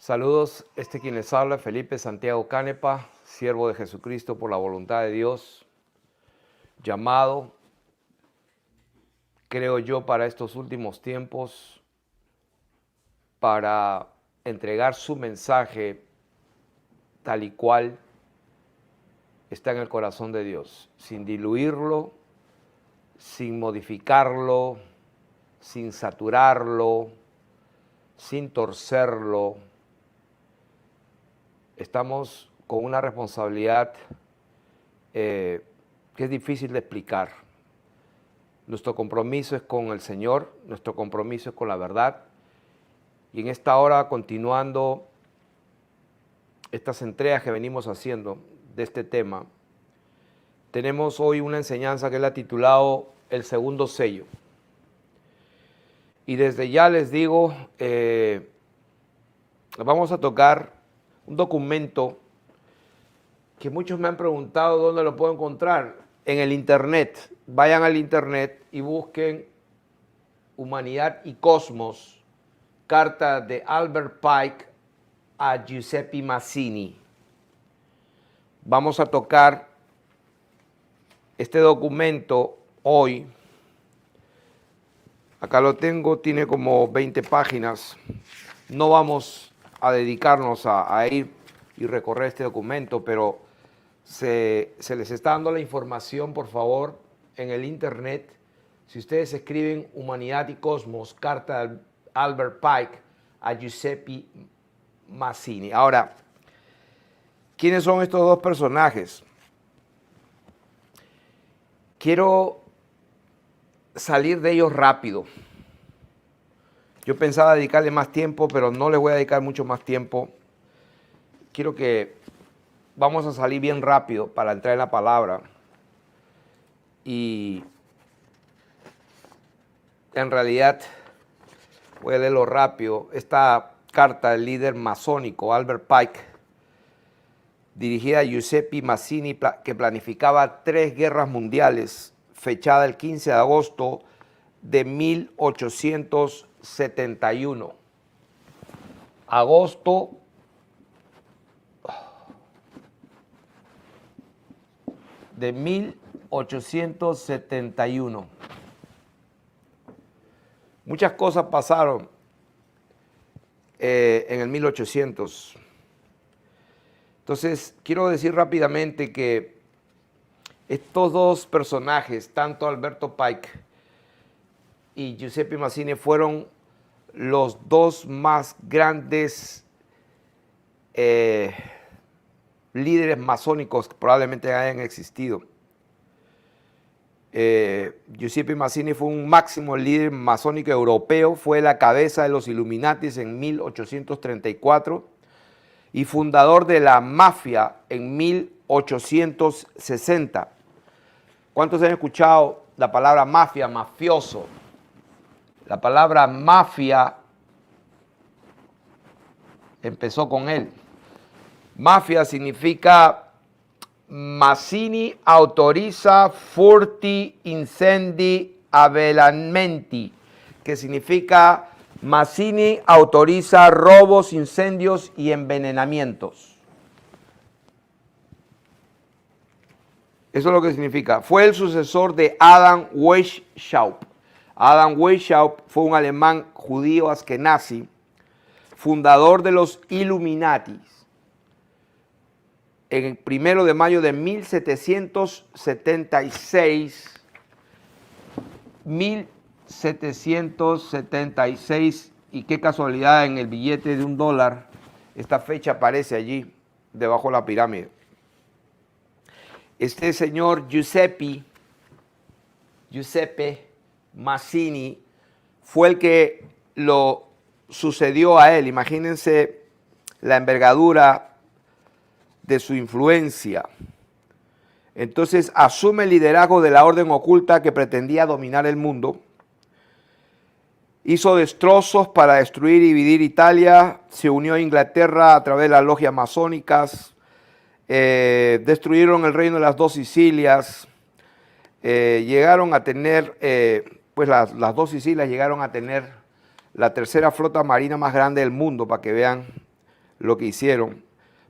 Saludos, quien les habla, Felipe Santiago Canepa, siervo de Jesucristo por la voluntad de Dios, llamado, creo yo, para estos últimos tiempos, para entregar su mensaje tal y cual está en el corazón de Dios, sin diluirlo, sin modificarlo, sin saturarlo, sin torcerlo. Estamos con una responsabilidad que es difícil de explicar. Nuestro compromiso es con el Señor, nuestro compromiso es con la verdad. Y en esta hora, continuando estas entregas que venimos haciendo de este tema, tenemos hoy una enseñanza que la he titulado El segundo sello. Y desde ya les digo, vamos a tocar un documento que muchos me han preguntado dónde lo puedo encontrar. En el internet. Vayan al internet y busquen Humanidad y Cosmos, carta de Albert Pike a Giuseppe Mazzini. Vamos a tocar este documento hoy. Acá lo tengo, tiene como 20 páginas. No vamos a dedicarnos a ir y recorrer este documento, pero se les está dando la información, por favor, en el internet. Si ustedes escriben Humanidad y Cosmos, carta de Albert Pike a Giuseppe Mazzini. Ahora, ¿quiénes son estos dos personajes? Quiero salir de ellos rápido. Yo pensaba dedicarle más tiempo, pero no les voy a dedicar mucho más tiempo. Quiero que vamos a salir bien rápido para entrar en la palabra. Y en realidad, voy a leerlo rápido. Esta carta del líder masónico Albert Pike, dirigida a Giuseppe Mazzini, que planificaba 3 guerras mundiales, fechada el 15 de agosto de 1871. Agosto de 1871. Muchas cosas pasaron en el 1800. Entonces, quiero decir rápidamente que estos dos personajes, tanto Alberto Pike y Giuseppe Mazzini, fueron los dos más grandes líderes masónicos que probablemente hayan existido. Giuseppe Mazzini fue un máximo líder masónico europeo, fue la cabeza de los Illuminatis en 1834 y fundador de la mafia en 1860. ¿Cuántos han escuchado la palabra mafia, mafioso? La palabra mafia empezó con él. Mafia significa Mazzini autorizza furti, incendi, avvelenamenti, que significa Mazzini autoriza robos, incendios y envenenamientos. Eso es lo que significa. Fue el sucesor de Adam Weishaupt. Adam Weishaupt fue un alemán judío askenazi, fundador de los Illuminatis. En el 1 de mayo de 1776, y qué casualidad, en el billete de $1, esta fecha aparece allí, debajo de la pirámide. Este señor Giuseppe Mazzini fue el que lo sucedió a él. Imagínense la envergadura de su influencia. Entonces asume el liderazgo de la orden oculta que pretendía dominar el mundo. Hizo destrozos para destruir y dividir Italia. Se unió a Inglaterra a través de las logias masónicas. Destruyeron el reino de las 2 Sicilias. Llegaron a tener, las 2 Sicilias llegaron a tener la tercera flota marina más grande del mundo, para que vean lo que hicieron.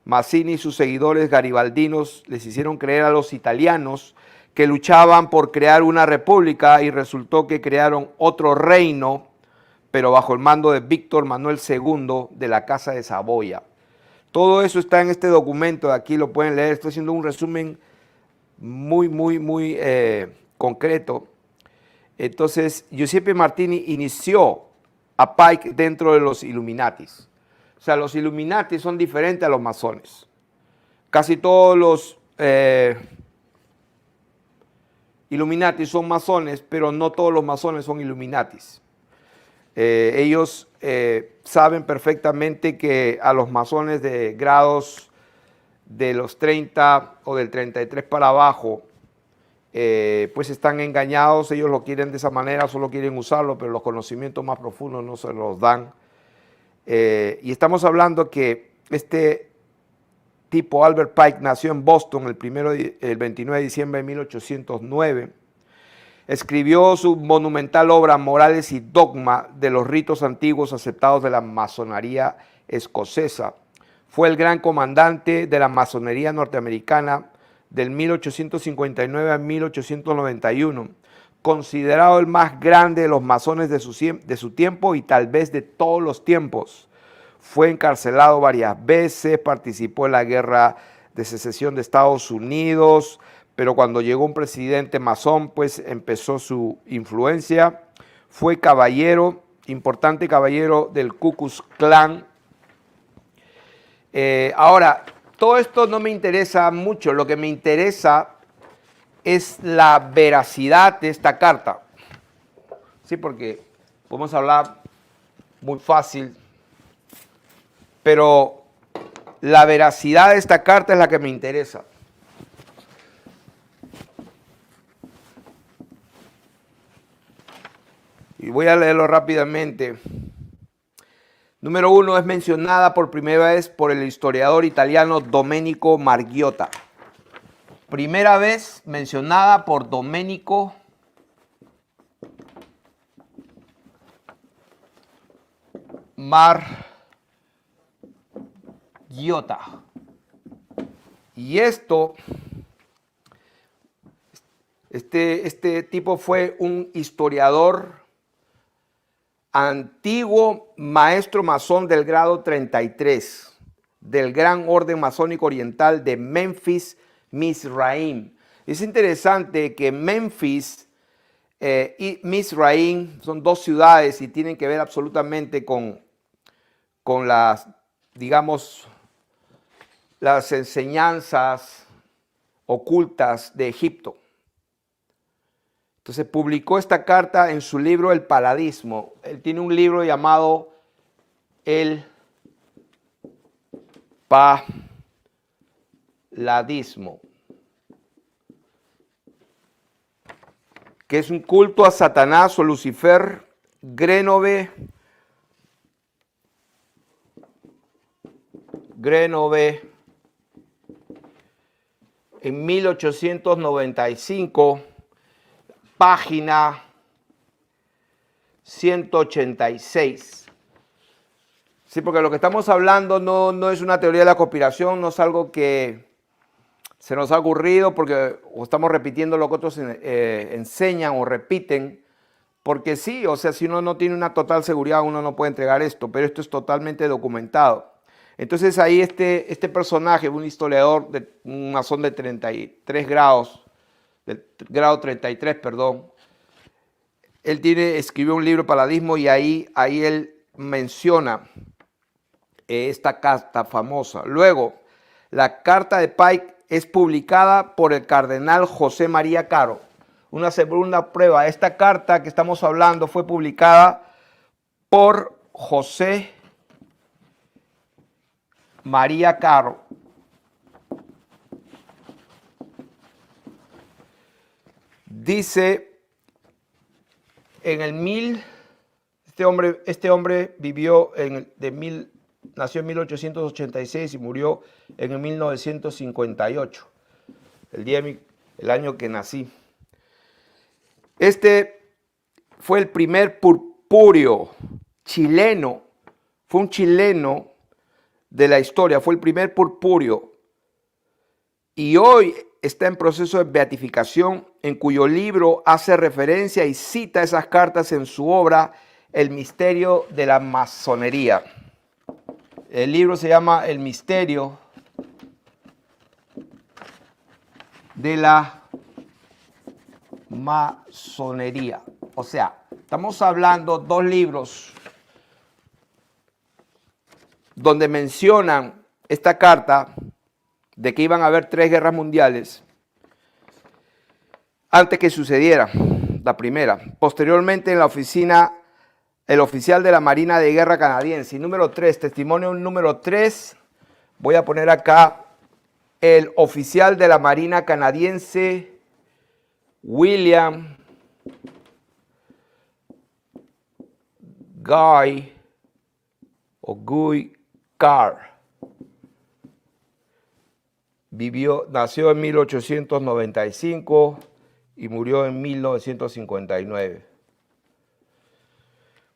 Mazzini y sus seguidores garibaldinos les hicieron creer a los italianos que luchaban por crear una república y resultó que crearon otro reino, pero bajo el mando de Víctor Manuel II de la Casa de Saboya. Todo eso está en este documento, aquí lo pueden leer, estoy haciendo un resumen muy concreto. Entonces, Giuseppe Martini inició a Pike dentro de los Illuminatis. O sea, los Illuminati son diferentes a los masones. Casi todos los Illuminati son masones, pero no todos los masones son Illuminatis. Ellos saben perfectamente que a los masones de grados de los 30 o del 33 para abajo, pues están engañados, ellos lo quieren de esa manera, solo quieren usarlo, pero los conocimientos más profundos no se los dan. Y estamos hablando que este tipo, Albert Pike, nació en Boston el 29 de diciembre de 1809. Escribió su monumental obra Morales y Dogma de los ritos antiguos aceptados de la masonería escocesa. Fue el gran comandante de la masonería norteamericana del 1859 a 1891, considerado el más grande de los masones de su tiempo y tal vez de todos los tiempos. Fue encarcelado varias veces, participó en la guerra de secesión de Estados Unidos, pero cuando llegó un presidente masón, pues empezó su influencia. Fue caballero, importante caballero del Ku Klux Klan. Ahora, todo esto no me interesa mucho, lo que me interesa es la veracidad de esta carta. Sí, porque podemos hablar muy fácil, pero la veracidad de esta carta es la que me interesa. Y voy a leerlo rápidamente. Número 1, es mencionada por primera vez por el historiador italiano Domenico Margiotta. Primera vez mencionada por Domenico Margiotta. Y esto, este tipo fue un historiador antiguo maestro masón del grado 33 del Gran Orden Masónico Oriental de Memphis, Mizraim. Es interesante que Memphis y Mizraim son dos ciudades y tienen que ver absolutamente con las, digamos, las enseñanzas ocultas de Egipto. Entonces publicó esta carta en su libro El Paladismo. Él tiene un libro llamado El Paladismo, que es un culto a Satanás o Lucifer, Grenove en 1895, página 186. Sí, porque lo que estamos hablando no es una teoría de la conspiración, no es algo que se nos ha ocurrido porque o estamos repitiendo lo que otros enseñan o repiten, porque sí, o sea, si uno no tiene una total seguridad, uno no puede entregar esto, pero esto es totalmente documentado. Entonces ahí este personaje, un historiador, un masón de 33 grados, del grado 33, perdón, él escribió un libro, Paladismo, y ahí él menciona esta carta famosa. Luego, la carta de Pike es publicada por el cardenal José María Caro. Una segunda prueba, esta carta que estamos hablando fue publicada por José María Caro. Dice, este hombre vivió nació en 1886 y murió en el 1958, el año que nací. Este fue el primer purpúreo chileno, fue un chileno de la historia, fue el primer purpúreo y hoy está en proceso de beatificación, en cuyo libro hace referencia y cita esas cartas en su obra El misterio de la masonería. El libro se llama El misterio de la masonería. O sea, estamos hablando dos libros donde mencionan esta carta de que iban a haber 3 guerras mundiales antes que sucediera la primera. Posteriormente, en la oficina, el oficial de la Marina de Guerra canadiense. Y número 3, testimonio número 3, voy a poner acá el oficial de la Marina canadiense, William Guy Carr. Nació en 1895 y murió en 1959.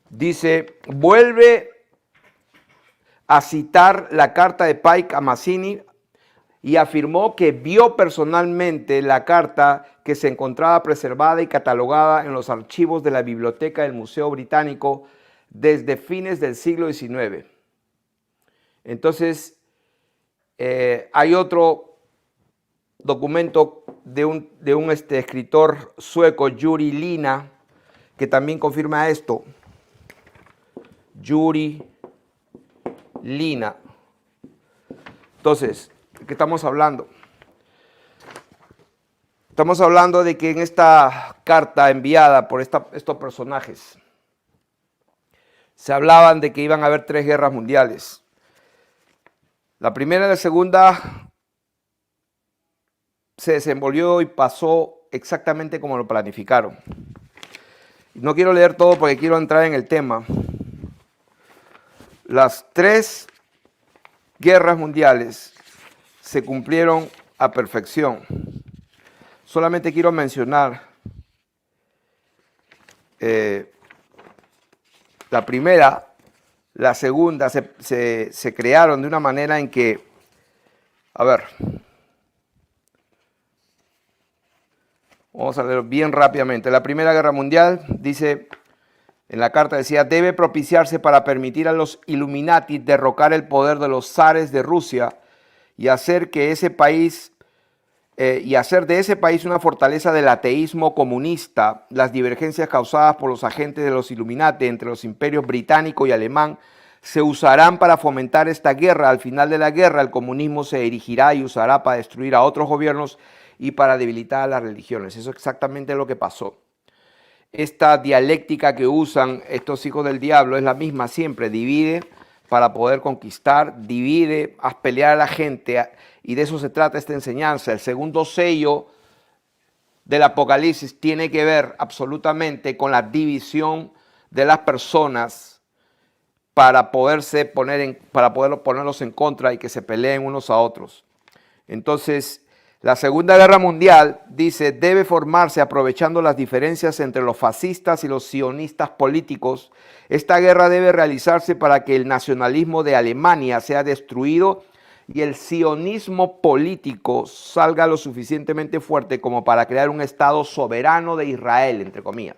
Dice, vuelve a citar la carta de Pike a Mazzini y afirmó que vio personalmente la carta que se encontraba preservada y catalogada en los archivos de la biblioteca del Museo Británico desde fines del siglo XIX. Entonces, hay otro documento de un escritor sueco, Juri Lina, que también confirma esto. Juri Lina. Entonces, ¿de qué estamos hablando? Estamos hablando de que en esta carta enviada por estos personajes se hablaban de que iban a haber 3 guerras mundiales. La primera y la segunda se desenvolvió y pasó exactamente como lo planificaron. No quiero leer todo porque quiero entrar en el tema. Las 3 guerras mundiales se cumplieron a perfección. Solamente quiero mencionar la primera, la segunda, se crearon de una manera en que, a ver, vamos a leer bien rápidamente. La Primera Guerra Mundial, dice, en la carta decía, debe propiciarse para permitir a los Illuminati derrocar el poder de los zares de Rusia y hacer de ese país una fortaleza del ateísmo comunista. Las divergencias causadas por los agentes de los Illuminati entre los imperios británico y alemán se usarán para fomentar esta guerra. Al final de la guerra, el comunismo se erigirá y usará para destruir a otros gobiernos y para debilitar a las religiones. Eso es exactamente lo que pasó. Esta dialéctica que usan estos hijos del diablo es la misma siempre. Divide para poder conquistar, divide, haz pelear a la gente, y de eso se trata esta enseñanza. El segundo sello del Apocalipsis tiene que ver absolutamente con la división de las personas para poderlos ponerlos en contra y que se peleen unos a otros. Entonces, la Segunda Guerra Mundial, dice, debe formarse aprovechando las diferencias entre los fascistas y los sionistas políticos. Esta guerra debe realizarse para que el nacionalismo de Alemania sea destruido y el sionismo político salga lo suficientemente fuerte como para crear un Estado soberano de Israel, entre comillas.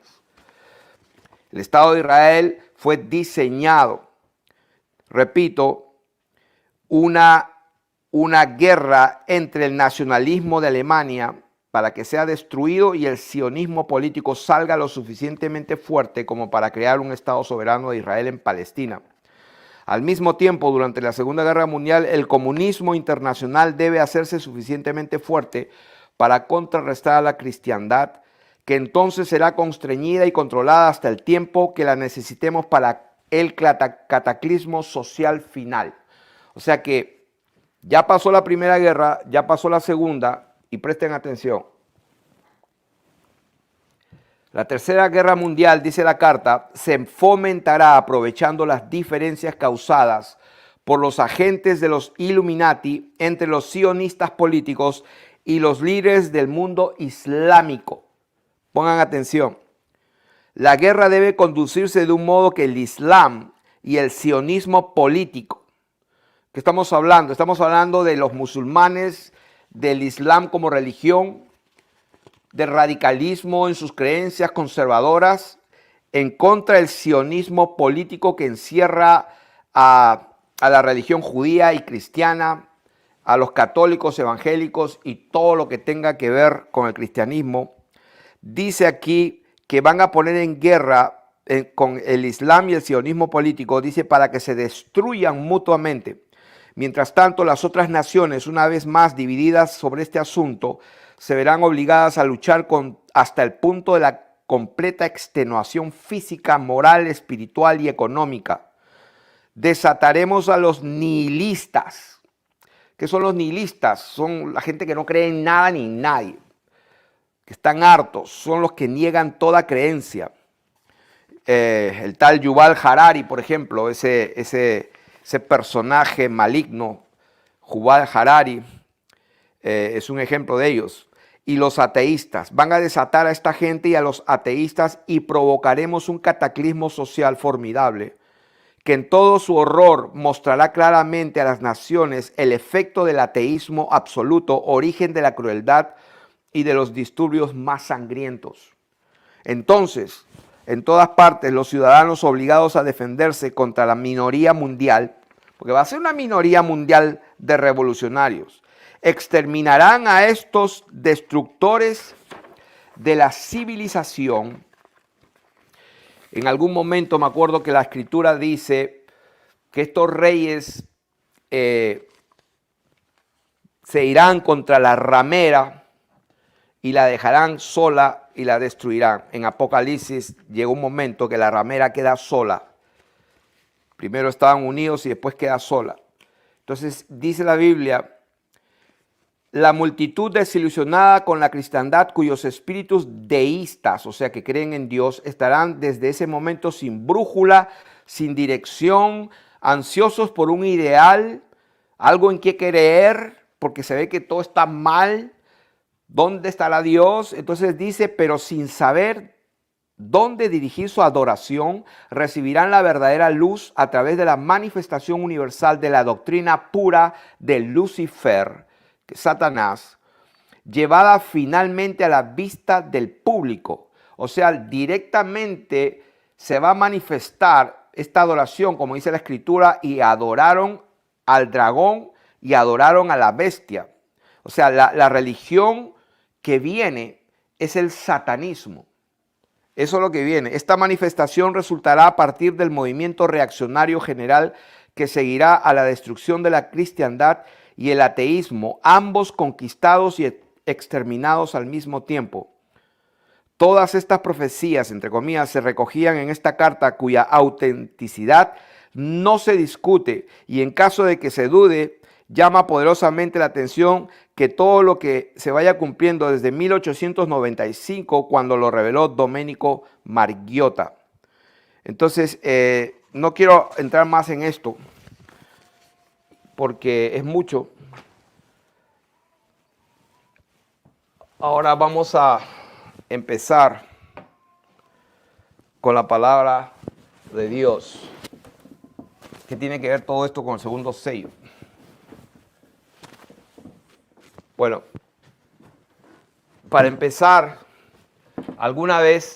El Estado de Israel fue diseñado, repito, una guerra entre el nacionalismo de Alemania para que sea destruido y el sionismo político salga lo suficientemente fuerte como para crear un Estado soberano de Israel en Palestina. Al mismo tiempo, durante la Segunda Guerra Mundial, el comunismo internacional debe hacerse suficientemente fuerte para contrarrestar a la cristiandad, que entonces será constreñida y controlada hasta el tiempo que la necesitemos para el cataclismo social final. O sea que ya pasó la Primera Guerra, ya pasó la Segunda, y presten atención. La Tercera Guerra Mundial, dice la carta, se fomentará aprovechando las diferencias causadas por los agentes de los Illuminati entre los sionistas políticos y los líderes del mundo islámico. Pongan atención. La guerra debe conducirse de un modo que el Islam y el sionismo político, ¿Qué estamos hablando? Estamos hablando de los musulmanes, del Islam como religión, del radicalismo en sus creencias conservadoras, en contra del sionismo político que encierra a la religión judía y cristiana, a los católicos evangélicos y todo lo que tenga que ver con el cristianismo. Dice aquí que van a poner en guerra con el Islam y el sionismo político, dice, para que se destruyan mutuamente. Mientras tanto, las otras naciones, una vez más divididas sobre este asunto, se verán obligadas a luchar hasta el punto de la completa extenuación física, moral, espiritual y económica. Desataremos a los nihilistas. ¿Qué son los nihilistas? Son la gente que no cree en nada ni en nadie, que están hartos, son los que niegan toda creencia. El tal Yuval Harari, por ejemplo, ese personaje maligno, Yuval Harari, es un ejemplo de ellos. Y los ateístas, van a desatar a esta gente y a los ateístas y provocaremos un cataclismo social formidable que en todo su horror mostrará claramente a las naciones el efecto del ateísmo absoluto, origen de la crueldad y de los disturbios más sangrientos. Entonces, en todas partes, los ciudadanos obligados a defenderse contra la minoría mundial, porque va a ser una minoría mundial de revolucionarios, exterminarán a estos destructores de la civilización. En algún momento me acuerdo que la escritura dice que estos reyes se irán contra la ramera y la dejarán sola y la destruirán. En Apocalipsis llega un momento que la ramera queda sola. Primero estaban unidos y después queda sola. Entonces dice la Biblia, la multitud desilusionada con la cristiandad, cuyos espíritus deístas, o sea que creen en Dios, estarán desde ese momento sin brújula, sin dirección, ansiosos por un ideal, algo en qué creer, porque se ve que todo está mal. ¿Dónde estará Dios? Entonces dice, pero sin saber dónde dirigir su adoración, recibirán la verdadera luz a través de la manifestación universal de la doctrina pura de Lucifer, Satanás, llevada finalmente a la vista del público. O sea, directamente se va a manifestar esta adoración, como dice la Escritura, y adoraron al dragón y adoraron a la bestia. O sea, la religión que viene es el satanismo. Eso es lo que viene. Esta manifestación resultará a partir del movimiento reaccionario general que seguirá a la destrucción de la cristiandad y el ateísmo, ambos conquistados y exterminados al mismo tiempo. Todas estas profecías, entre comillas, se recogían en esta carta cuya autenticidad no se discute y en caso de que se dude, llama poderosamente la atención que todo lo que se vaya cumpliendo desde 1895, cuando lo reveló Domenico Margiotta. Entonces, no quiero entrar más en esto, porque es mucho. Ahora vamos a empezar con la palabra de Dios. ¿Qué tiene que ver todo esto con el segundo sello? Bueno, para empezar, alguna vez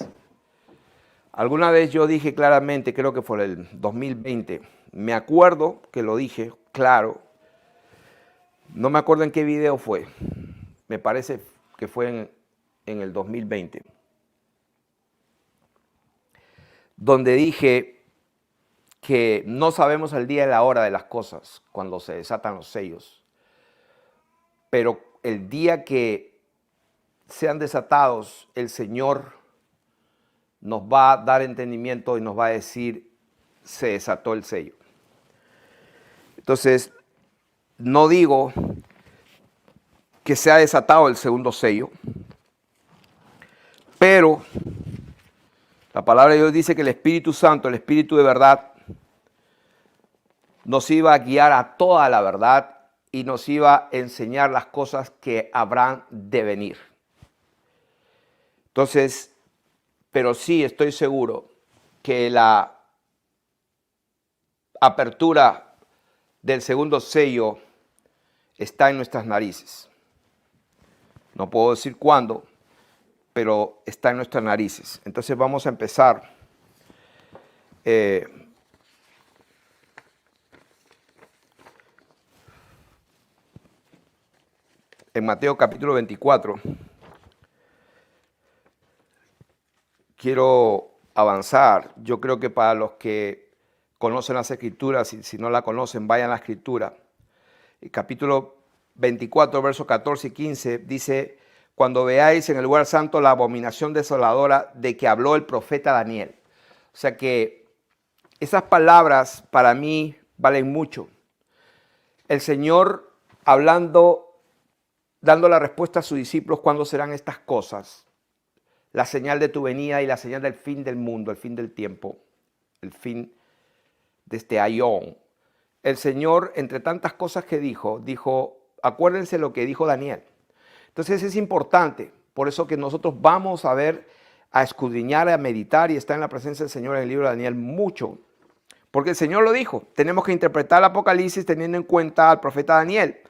yo dije claramente, creo que fue el 2020, me acuerdo que lo dije, claro, no me acuerdo en qué video fue, me parece que fue en el 2020, donde dije que no sabemos el día y la hora de las cosas cuando se desatan los sellos, pero el día que sean desatados, el Señor nos va a dar entendimiento y nos va a decir, se desató el sello. Entonces, no digo que se ha desatado el segundo sello, pero la palabra de Dios dice que el Espíritu Santo, el Espíritu de verdad, nos iba a guiar a toda la verdad y nos iba a enseñar las cosas que habrán de venir. Entonces, pero sí estoy seguro que la apertura del segundo sello está en nuestras narices. No puedo decir cuándo, pero está en nuestras narices. Entonces vamos a empezar. En Mateo capítulo 24. Quiero avanzar. Yo creo que para los que conocen las Escrituras, y si no la conocen, vayan a la Escritura. El capítulo 24, versos 14 y 15, dice: cuando veáis en el lugar santo la abominación desoladora de que habló el profeta Daniel. O sea que esas palabras para mí valen mucho. El Señor hablando, dando la respuesta a sus discípulos: ¿cuándo serán estas cosas? La señal de tu venida y la señal del fin del mundo, el fin del tiempo, el fin de este aión. El Señor, entre tantas cosas que dijo, acuérdense lo que dijo Daniel. Entonces es importante, por eso que nosotros vamos a ver, a escudriñar, a meditar y estar en la presencia del Señor en el libro de Daniel mucho. Porque el Señor lo dijo, tenemos que interpretar el Apocalipsis teniendo en cuenta al profeta Daniel.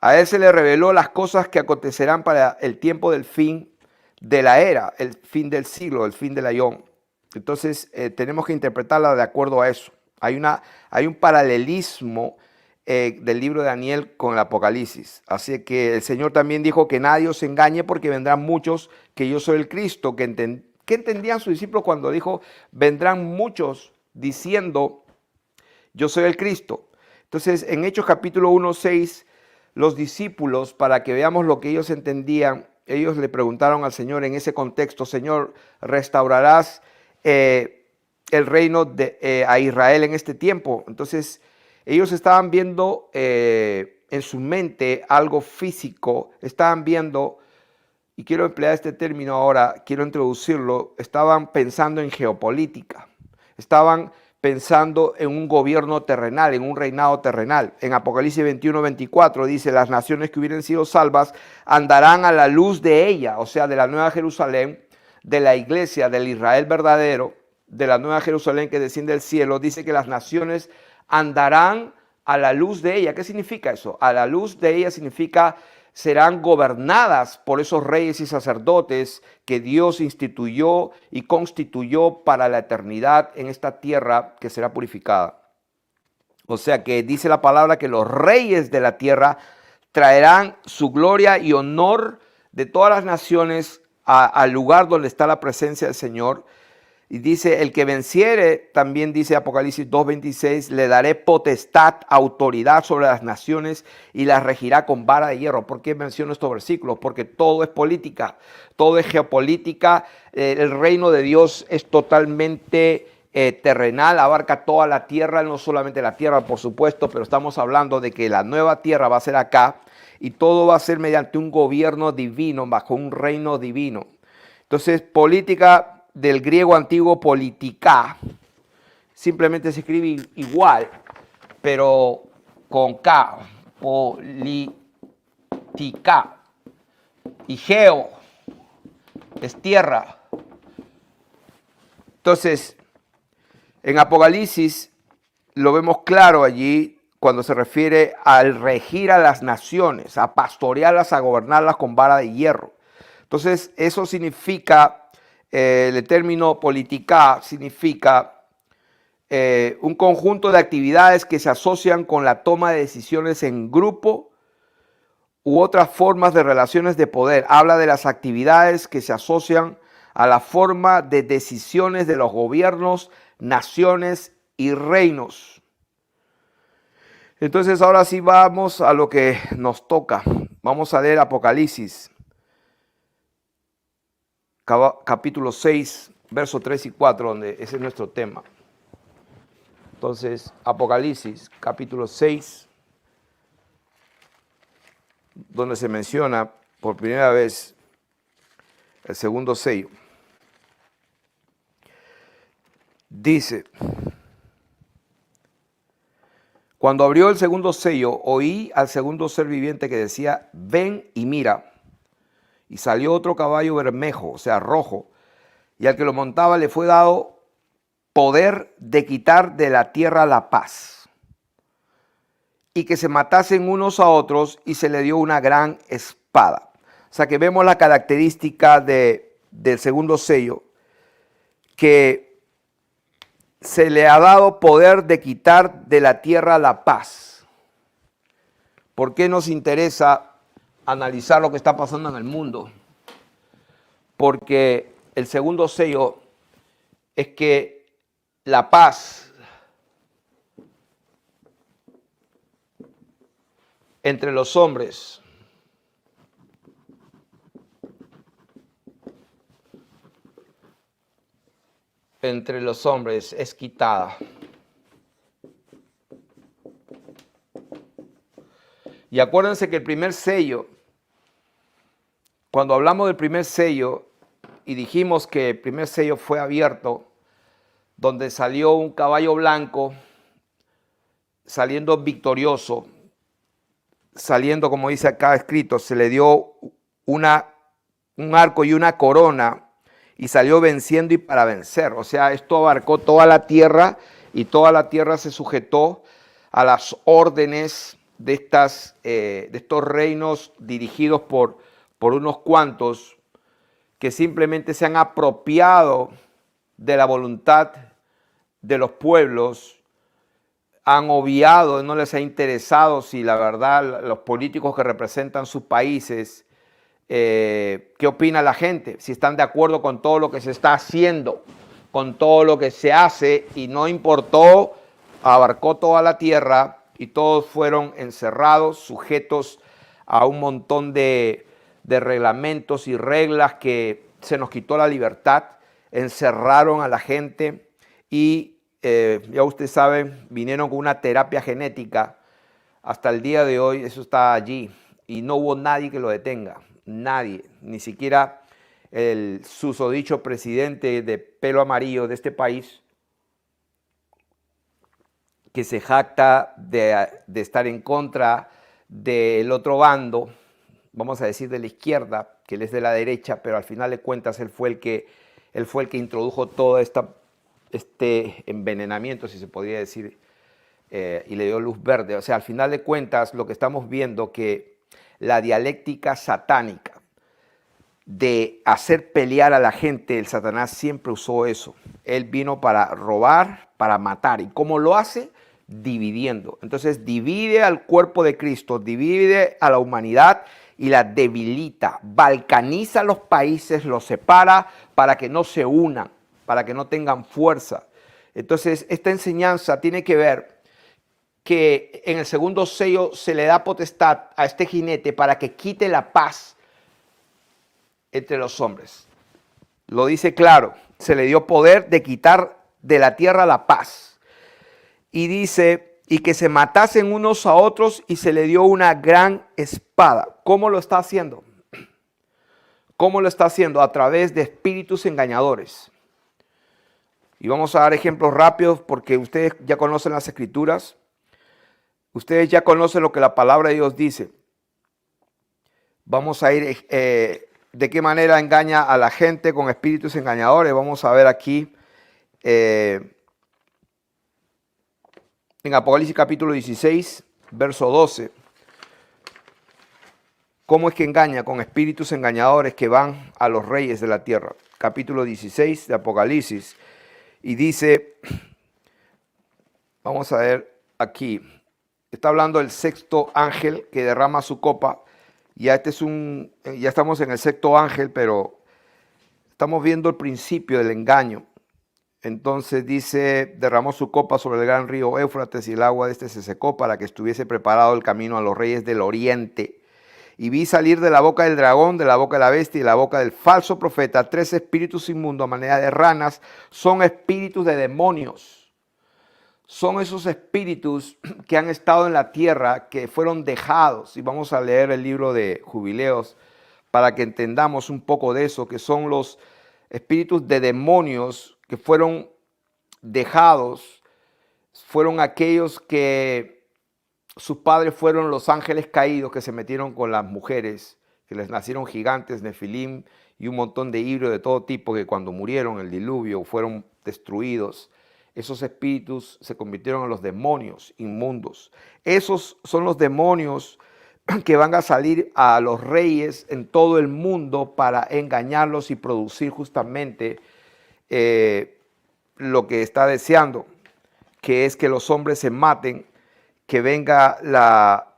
A él se le reveló las cosas que acontecerán para el tiempo del fin de la era, el fin del siglo, el fin del aión. Entonces tenemos que interpretarla de acuerdo a eso. Hay un paralelismo del libro de Daniel con el Apocalipsis. Así que el Señor también dijo que nadie os engañe porque vendrán muchos que yo soy el Cristo. ¿Qué entendían sus discípulos cuando dijo vendrán muchos diciendo yo soy el Cristo? Entonces en Hechos capítulo 1:6 los discípulos, para que veamos lo que ellos entendían, ellos le preguntaron al Señor en ese contexto: Señor, ¿restaurarás el reino a Israel en este tiempo? Entonces ellos estaban viendo en su mente algo físico, estaban viendo, y quiero emplear este término ahora, quiero introducirlo, estaban pensando en geopolítica, estaban pensando en un gobierno terrenal, en un reinado terrenal. En Apocalipsis 21:24 dice: las naciones que hubieran sido salvas andarán a la luz de ella, o sea, de la Nueva Jerusalén, de la iglesia, del Israel verdadero, de la Nueva Jerusalén que desciende del cielo. Dice que las naciones andarán a la luz de ella. ¿Qué significa eso? A la luz de ella significa serán gobernadas por esos reyes y sacerdotes que Dios instituyó y constituyó para la eternidad en esta tierra que será purificada. O sea que dice la palabra que los reyes de la tierra traerán su gloria y honor de todas las naciones al lugar donde está la presencia del Señor. Y dice: el que venciere, también dice Apocalipsis 2:26, le daré potestad, autoridad sobre las naciones y las regirá con vara de hierro. ¿Por qué menciono estos versículos? Porque todo es política, todo es geopolítica. El reino de Dios es totalmente terrenal, abarca toda la tierra, no solamente la tierra, por supuesto, pero estamos hablando de que la nueva tierra va a ser acá y todo va a ser mediante un gobierno divino, bajo un reino divino. Entonces, política del griego antiguo politica, simplemente se escribe igual, pero con K, politica. Y geo es tierra. Entonces, en Apocalipsis lo vemos claro allí cuando se refiere al regir a las naciones, a pastorearlas, a gobernarlas con vara de hierro. Entonces, eso significa... el término politica significa un conjunto de actividades que se asocian con la toma de decisiones en grupo u otras formas de relaciones de poder. Habla de las actividades que se asocian a la forma de decisiones de los gobiernos, naciones y reinos. Entonces ahora sí vamos a lo que nos toca. Vamos a leer Apocalipsis capítulo 6, versos 3 y 4, donde ese es nuestro tema. Entonces, Apocalipsis, capítulo 6, donde se menciona por primera vez el segundo sello. Dice: cuando abrió el segundo sello, oí al segundo ser viviente que decía: ven y mira. Y salió otro caballo bermejo, o sea, rojo, y al que lo montaba le fue dado poder de quitar de la tierra la paz. y que se matasen unos a otros, y se le dio una gran espada. O sea que vemos la característica del segundo sello, que se le ha dado poder de quitar de la tierra la paz. ¿Por qué nos interesa analizar lo que está pasando en el mundo? Porque el segundo sello es que la paz entre los hombres es quitada. Y acuérdense que el primer sello, cuando hablamos del primer sello y dijimos que el primer sello fue abierto, donde salió un caballo blanco, saliendo victorioso, saliendo, como dice acá escrito, se le dio un arco y una corona, y salió venciendo y para vencer. O sea, esto abarcó toda la tierra, y toda la tierra se sujetó a las órdenes de estos reinos dirigidos por unos cuantos que simplemente se han apropiado de la voluntad de los pueblos, han obviado, no les ha interesado si la verdad los políticos que representan sus países, qué opina la gente, si están de acuerdo con todo lo que se está haciendo, con todo lo que se hace, y no importó, abarcó toda la tierra y todos fueron encerrados, sujetos a un montón de reglamentos y reglas que se nos quitó la libertad, encerraron a la gente y ya ustedes saben, vinieron con una terapia genética. Hasta el día de hoy eso está allí y no hubo nadie que lo detenga, nadie, ni siquiera el susodicho presidente de pelo amarillo de este país, que se jacta de estar en contra del otro bando, vamos a decir de la izquierda, que él es de la derecha, pero al final de cuentas él fue el que introdujo todo este envenenamiento, si se podría decir, y le dio luz verde. O sea, al final de cuentas lo que estamos viendo, que la dialéctica satánica de hacer pelear a la gente, el Satanás siempre usó eso. Él vino para robar, para matar. ¿Y cómo lo hace? Dividiendo. Entonces divide al cuerpo de Cristo, divide a la humanidad y la debilita, balcaniza los países, los separa para que no se unan, para que no tengan fuerza. Entonces esta enseñanza tiene que ver que en el segundo sello se le da potestad a este jinete para que quite la paz entre los hombres. Lo dice claro, se le dio poder de quitar de la tierra la paz. Y dice, y que se matasen unos a otros, y se le dio una gran espada. ¿Cómo lo está haciendo? ¿Cómo lo está haciendo? A través de espíritus engañadores. Y vamos a dar ejemplos rápidos porque ustedes ya conocen las escrituras. Ustedes ya conocen lo que la palabra de Dios dice. Vamos a ir de qué manera engaña a la gente con espíritus engañadores. Vamos a ver aquí en Apocalipsis capítulo 16, verso 12. ¿Cómo es que engaña? Con espíritus engañadores que van a los reyes de la tierra. Capítulo 16 de Apocalipsis. Y dice, vamos a ver aquí, está hablando del sexto ángel que derrama su copa. Ya estamos en el sexto ángel, pero estamos viendo el principio del engaño. Entonces dice, derramó su copa sobre el gran río Éufrates y el agua de este se secó para que estuviese preparado el camino a los reyes del oriente. Y vi salir de la boca del dragón, de la boca de la bestia y de la boca del falso profeta 3 espíritus inmundos a manera de ranas. Son espíritus de demonios. Son esos espíritus que han estado en la tierra, que fueron dejados. Y vamos a leer el libro de Jubileos para que entendamos un poco de eso, que son los espíritus de demonios que fueron dejados. Fueron aquellos que sus padres fueron los ángeles caídos que se metieron con las mujeres, que les nacieron gigantes, nefilim y un montón de híbridos de todo tipo, que cuando murieron el diluvio fueron destruidos esos espíritus se convirtieron en los demonios inmundos. Esos son los demonios que van a salir a los reyes en todo el mundo para engañarlos y producir justamente lo que está deseando, que es que los hombres se maten, que venga la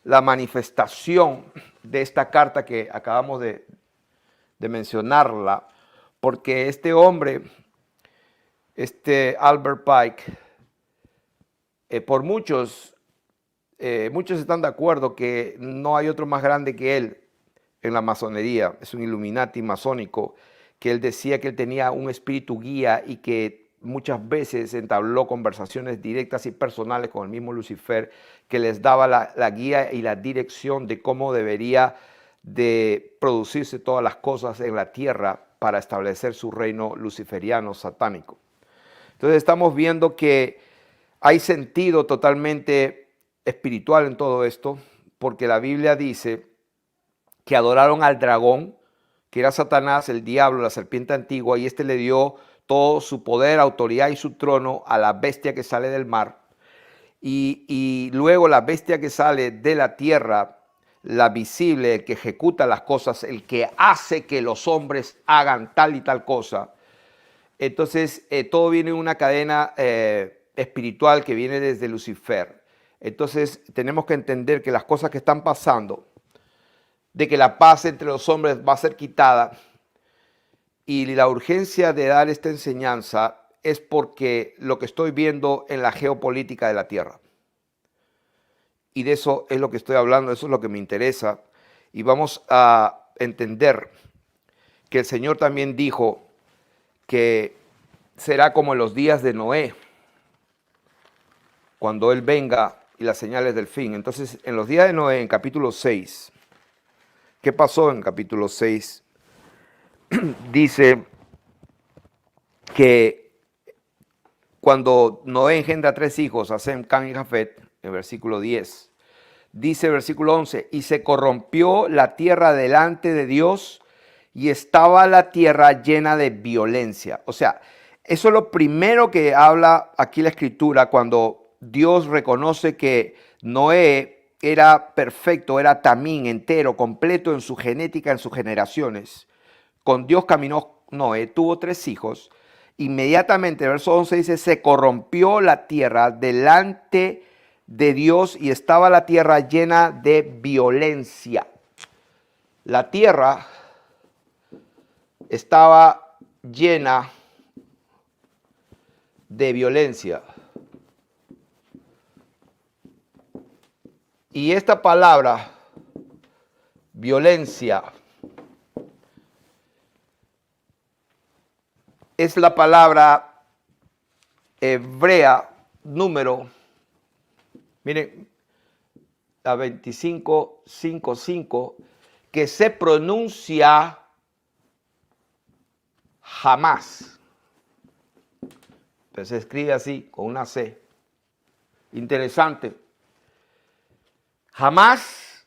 manifestación de esta carta que acabamos de mencionarla, porque este hombre, Albert Pike, por muchos están de acuerdo que no hay otro más grande que él en la masonería. Es un Illuminati masónico, que él decía que él tenía un espíritu guía y que muchas veces entabló conversaciones directas y personales con el mismo Lucifer, que les daba la guía y la dirección de cómo debería de producirse todas las cosas en la tierra para establecer su reino luciferiano satánico. Entonces estamos viendo que hay sentido totalmente espiritual en todo esto, porque la Biblia dice que adoraron al dragón, que era Satanás, el diablo, la serpiente antigua, y este le dio todo su poder, autoridad y su trono a la bestia que sale del mar. Y luego la bestia que sale de la tierra, la visible, el que ejecuta las cosas, el que hace que los hombres hagan tal y tal cosa. Entonces, todo viene en una cadena espiritual que viene desde Lucifer. Entonces, tenemos que entender que las cosas que están pasando, de que la paz entre los hombres va a ser quitada, y la urgencia de dar esta enseñanza es porque lo que estoy viendo en la geopolítica de la tierra. Y de eso es lo que estoy hablando, eso es lo que me interesa. Y vamos a entender que el Señor también dijo que será como en los días de Noé, cuando Él venga y las señales del fin. Entonces, en los días de Noé, en capítulo 6, ¿qué pasó en capítulo 6? Dice que cuando Noé engendra 3 hijos, a Sem, Cam y Jafet, en versículo 10, dice versículo 11, y se corrompió la tierra delante de Dios y estaba la tierra llena de violencia. O sea, eso es lo primero que habla aquí la Escritura cuando Dios reconoce que Noé era perfecto, era tamín, entero, completo en su genética, en sus generaciones. Con Dios caminó Noé, tuvo 3 hijos. Inmediatamente, verso 11 dice, se corrompió la tierra delante de Dios y estaba la tierra llena de violencia. La tierra estaba llena de violencia. Y esta palabra, violencia, es la palabra hebrea número, miren, la 2555, que se pronuncia jamás. Pero se escribe así, con una C. Interesante. Jamás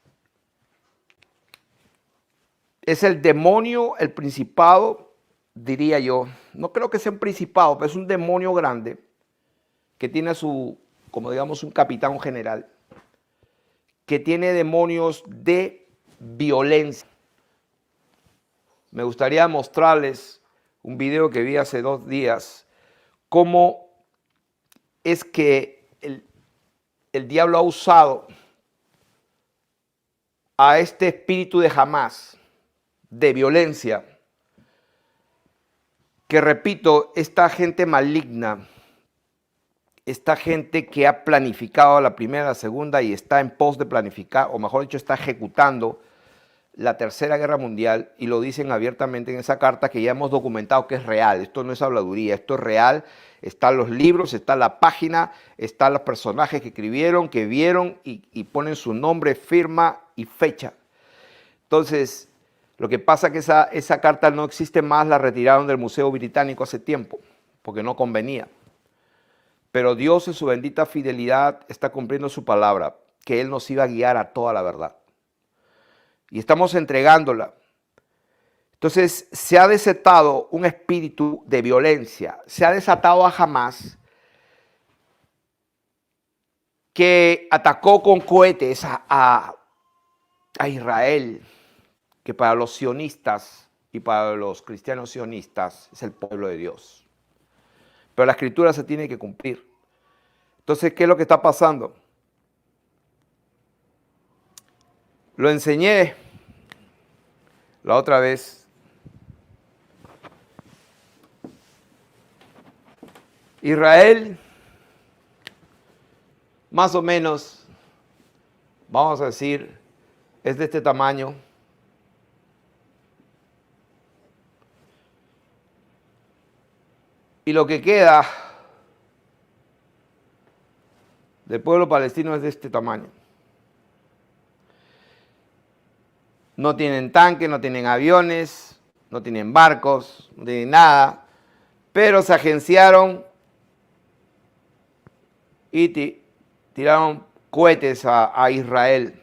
es el demonio, el principado, diría yo, no creo que sea un principado, pero es un demonio grande que tiene como digamos, un capitán general, que tiene demonios de violencia. Me gustaría mostrarles un video que vi hace 2 días, cómo es que el diablo ha usado a este espíritu de Hamás, de violencia, que repito, esta gente maligna, esta gente que ha planificado la primera, la segunda y está en pos de planificar, o mejor dicho, está ejecutando la Tercera Guerra Mundial, y lo dicen abiertamente en esa carta que ya hemos documentado que es real. Esto no es habladuría, esto es real. Están los libros, está la página, están los personajes que escribieron, que vieron y ponen su nombre, firma y fecha. Entonces, lo que pasa es que esa carta no existe más, la retiraron del Museo Británico hace tiempo, porque no convenía. Pero Dios en su bendita fidelidad está cumpliendo su palabra, que Él nos iba a guiar a toda la verdad. Y estamos entregándola. Entonces se ha desatado un espíritu de violencia, se ha desatado a Hamás, que atacó con cohetes a Israel, que para los sionistas y para los cristianos sionistas es el pueblo de Dios. Pero la escritura se tiene que cumplir. Entonces, ¿qué es lo que está pasando? Lo enseñé la otra vez. Israel, más o menos, vamos a decir, es de este tamaño. Y lo que queda del pueblo palestino es de este tamaño. No tienen tanques, no tienen aviones, no tienen barcos, no tienen nada, pero se agenciaron y tiraron cohetes a Israel.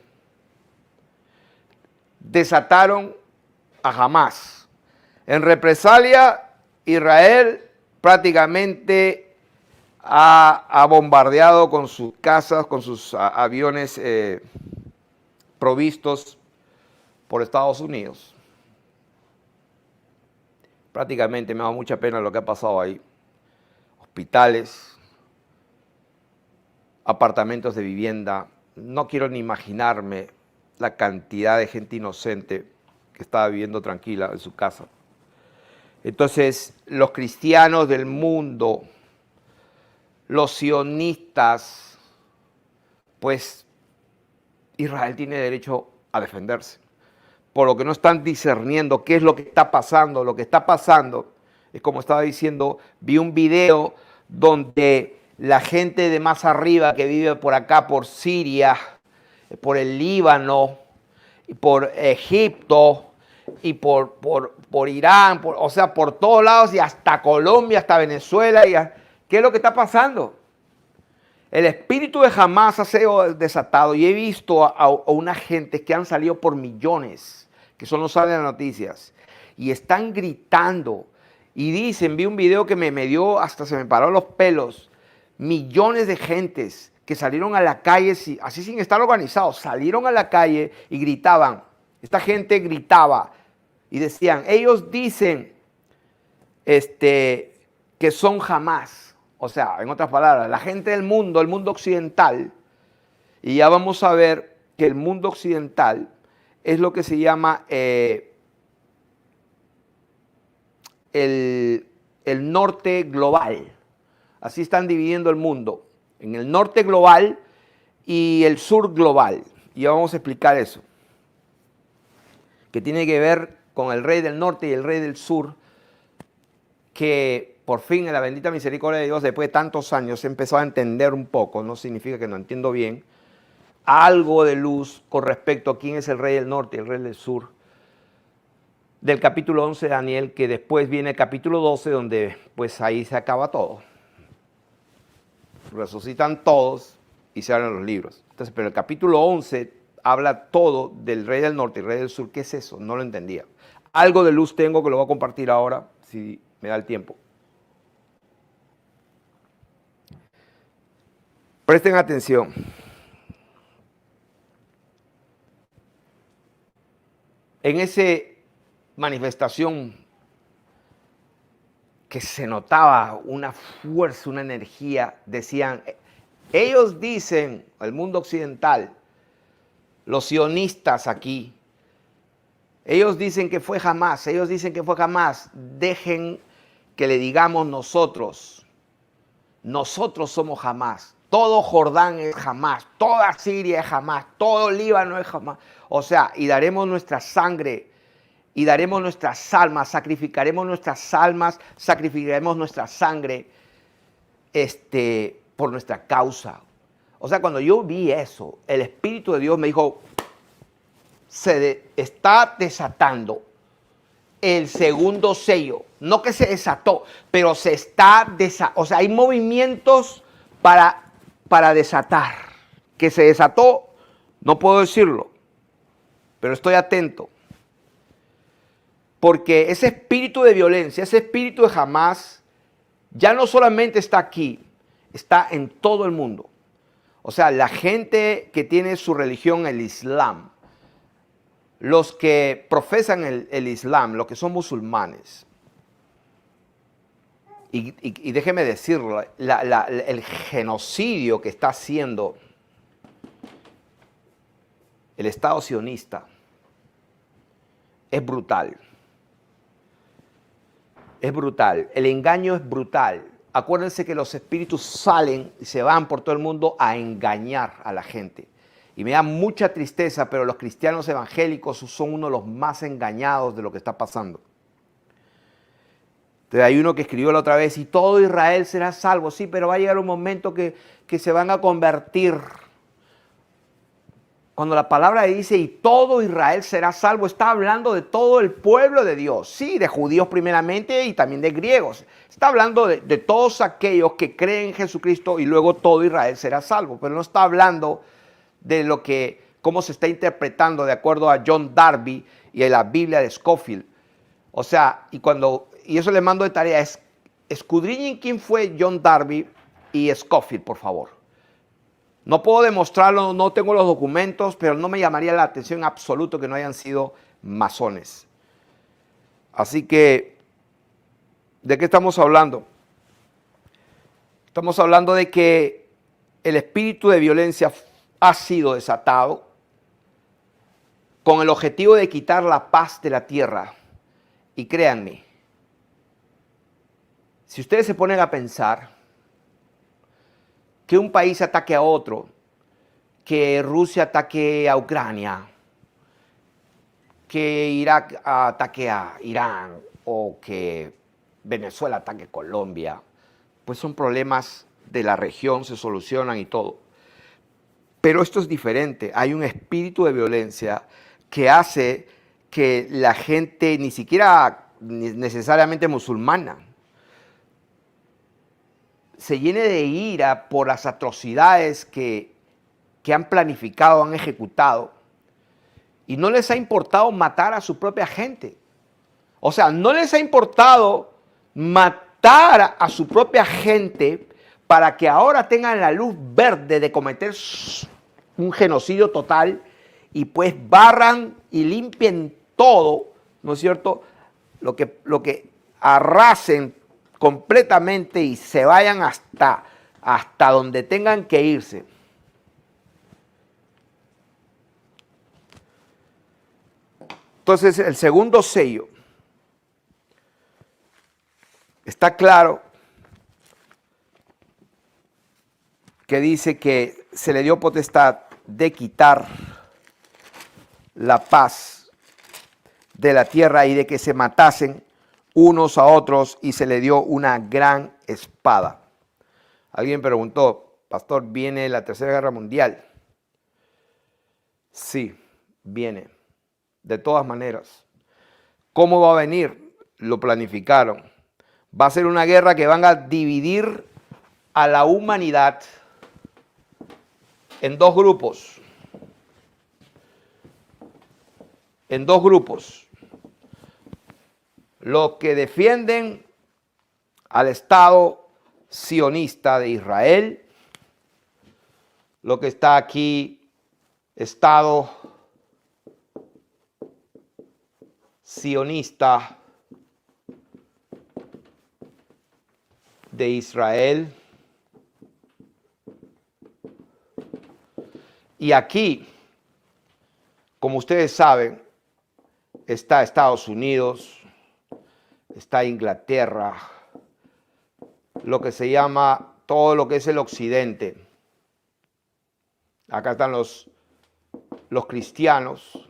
Desataron a Hamás. En represalia, Israel prácticamente ha bombardeado con sus casas, con sus aviones provistos por Estados Unidos. Prácticamente me da mucha pena lo que ha pasado ahí. Hospitales, apartamentos de vivienda. No quiero ni imaginarme la cantidad de gente inocente que estaba viviendo tranquila en su casa. Entonces, los cristianos del mundo, los sionistas, pues Israel tiene derecho a defenderse. Por lo que no están discerniendo qué es lo que está pasando. Lo que está pasando es, como estaba diciendo, vi un video donde la gente de más arriba que vive por acá, por Siria, por el Líbano, por Egipto y por Irán, o sea, por todos lados y hasta Colombia, hasta Venezuela. ¿Qué es lo que está pasando? El espíritu de Hamás ha sido desatado y he visto a una gente que han salido por millones, que eso no sale en las noticias, y están gritando y dicen, vi un video que me dio, hasta se me pararon los pelos, millones de gentes que salieron a la calle, así sin estar organizados, salieron a la calle y gritaban. Esta gente gritaba y decían, ellos dicen que son Hamás. O sea, en otras palabras, la gente del mundo, el mundo occidental, y ya vamos a ver que el mundo occidental es lo que se llama el norte global. Así están dividiendo el mundo, en el norte global y el sur global. Y ya vamos a explicar eso, que tiene que ver con el rey del norte y el rey del sur, que por fin en la bendita misericordia de Dios, después de tantos años, he empezado a entender un poco, no significa que no entiendo bien, algo de luz con respecto a quién es el rey del norte y el rey del sur, del capítulo 11 de Daniel, que después viene el capítulo 12, donde pues ahí se acaba todo. Resucitan todos y se abren los libros. Entonces, pero el capítulo 11 habla todo del rey del norte y el rey del sur. ¿Qué es eso? No lo entendía. Algo de luz tengo que lo voy a compartir ahora, si me da el tiempo. Presten atención. En esa manifestación que se notaba una fuerza, una energía, decían, ellos dicen, el mundo occidental, los sionistas aquí, ellos dicen que fue Hamás, ellos dicen que fue Hamás, dejen que le digamos nosotros somos Hamás. Todo Jordán es Hamás, toda Siria es Hamás, todo Líbano es Hamás. O sea, y daremos nuestra sangre, y daremos nuestras almas, sacrificaremos nuestras almas, sacrificaremos nuestra sangre por nuestra causa. O sea, cuando yo vi eso, el Espíritu de Dios me dijo, está desatando el segundo sello. No que se desató, pero se está desatando. O sea, hay movimientos para desatar. Que se desató, no puedo decirlo, pero estoy atento. Porque ese espíritu de violencia, ese espíritu de Hamás, ya no solamente está aquí, está en todo el mundo. O sea, la gente que tiene su religión, el Islam, los que profesan el Islam, los que son musulmanes, y déjeme decirlo, el genocidio que está haciendo el Estado sionista es brutal. Es brutal. El engaño es brutal. Acuérdense que los espíritus salen y se van por todo el mundo a engañar a la gente. Y me da mucha tristeza, pero los cristianos evangélicos son uno de los más engañados de lo que está pasando. Entonces hay uno que escribió la otra vez, y todo Israel será salvo. Sí, pero va a llegar un momento que se van a convertir. Cuando la palabra dice, y todo Israel será salvo, está hablando de todo el pueblo de Dios. Sí, de judíos primeramente y también de griegos. Está hablando de todos aquellos que creen en Jesucristo y luego todo Israel será salvo. Pero no está hablando de lo que, cómo se está interpretando de acuerdo a John Darby y a la Biblia de Scofield. O sea, y eso le mando de tarea, escudriñen quién fue John Darby y Scofield, por favor. No puedo demostrarlo, no tengo los documentos, pero no me llamaría la atención en absoluto que no hayan sido masones. Así que, ¿de qué estamos hablando? Estamos hablando de que el espíritu de violencia ha sido desatado con el objetivo de quitar la paz de la tierra. Y créanme, si ustedes se ponen a pensar que un país ataque a otro, que Rusia ataque a Ucrania, que Irak ataque a Irán o que Venezuela ataque a Colombia, pues son problemas de la región, se solucionan y todo. Pero esto es diferente, hay un espíritu de violencia que hace que la gente, ni siquiera necesariamente musulmana, se llene de ira por las atrocidades que han planificado, han ejecutado, y no les ha importado matar a su propia gente. O sea, no les ha importado matar a su propia gente para que ahora tengan la luz verde de cometer un genocidio total y pues barran y limpien todo, ¿no es cierto? Lo que arrasen completamente y se vayan hasta donde tengan que irse. Entonces, el segundo sello está claro que dice que se le dio potestad de quitar la paz de la tierra y de que se matasen unos a otros, y se le dio una gran espada. Alguien preguntó, pastor, ¿viene la Tercera Guerra Mundial? Sí, viene. De todas maneras. ¿Cómo va a venir? Lo planificaron. Va a ser una guerra que van a dividir a la humanidad en dos grupos. En dos grupos. Los que defienden al Estado sionista de Israel, lo que está aquí, Estado sionista de Israel. Y aquí, como ustedes saben, está Estados Unidos, está Inglaterra, lo que se llama todo lo que es el occidente. Acá están los cristianos.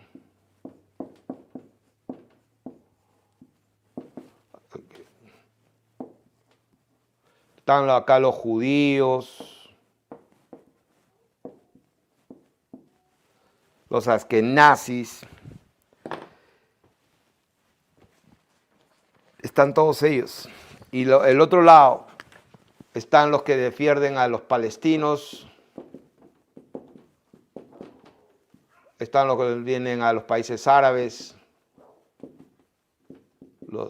Están acá los judíos, los askenazis. Están todos ellos. Y el otro lado están los que defienden a los palestinos, están los que vienen a los países árabes,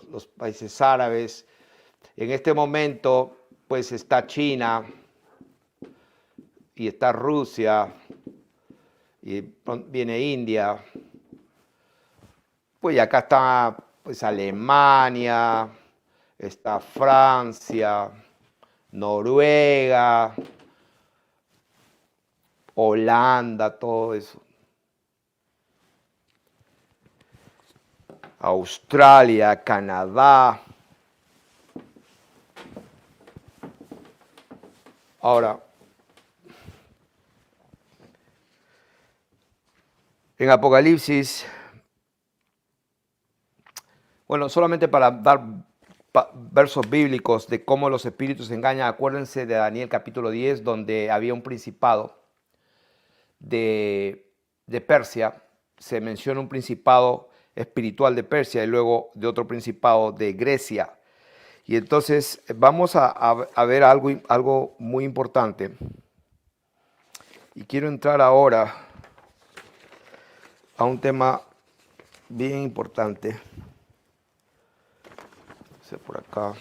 los países árabes. En este momento, pues está China y está Rusia y viene India. Pues acá está pues Alemania, está Francia, Noruega, Holanda, todo eso. Australia, Canadá. Ahora, en Apocalipsis, bueno, solamente para dar versos bíblicos de cómo los espíritus engañan, acuérdense de Daniel capítulo 10, donde había un principado de Persia, se menciona un principado espiritual de Persia y luego de otro principado de Grecia. Y entonces vamos a ver algo muy importante. Y quiero entrar ahora a un tema bien importante. Por acá.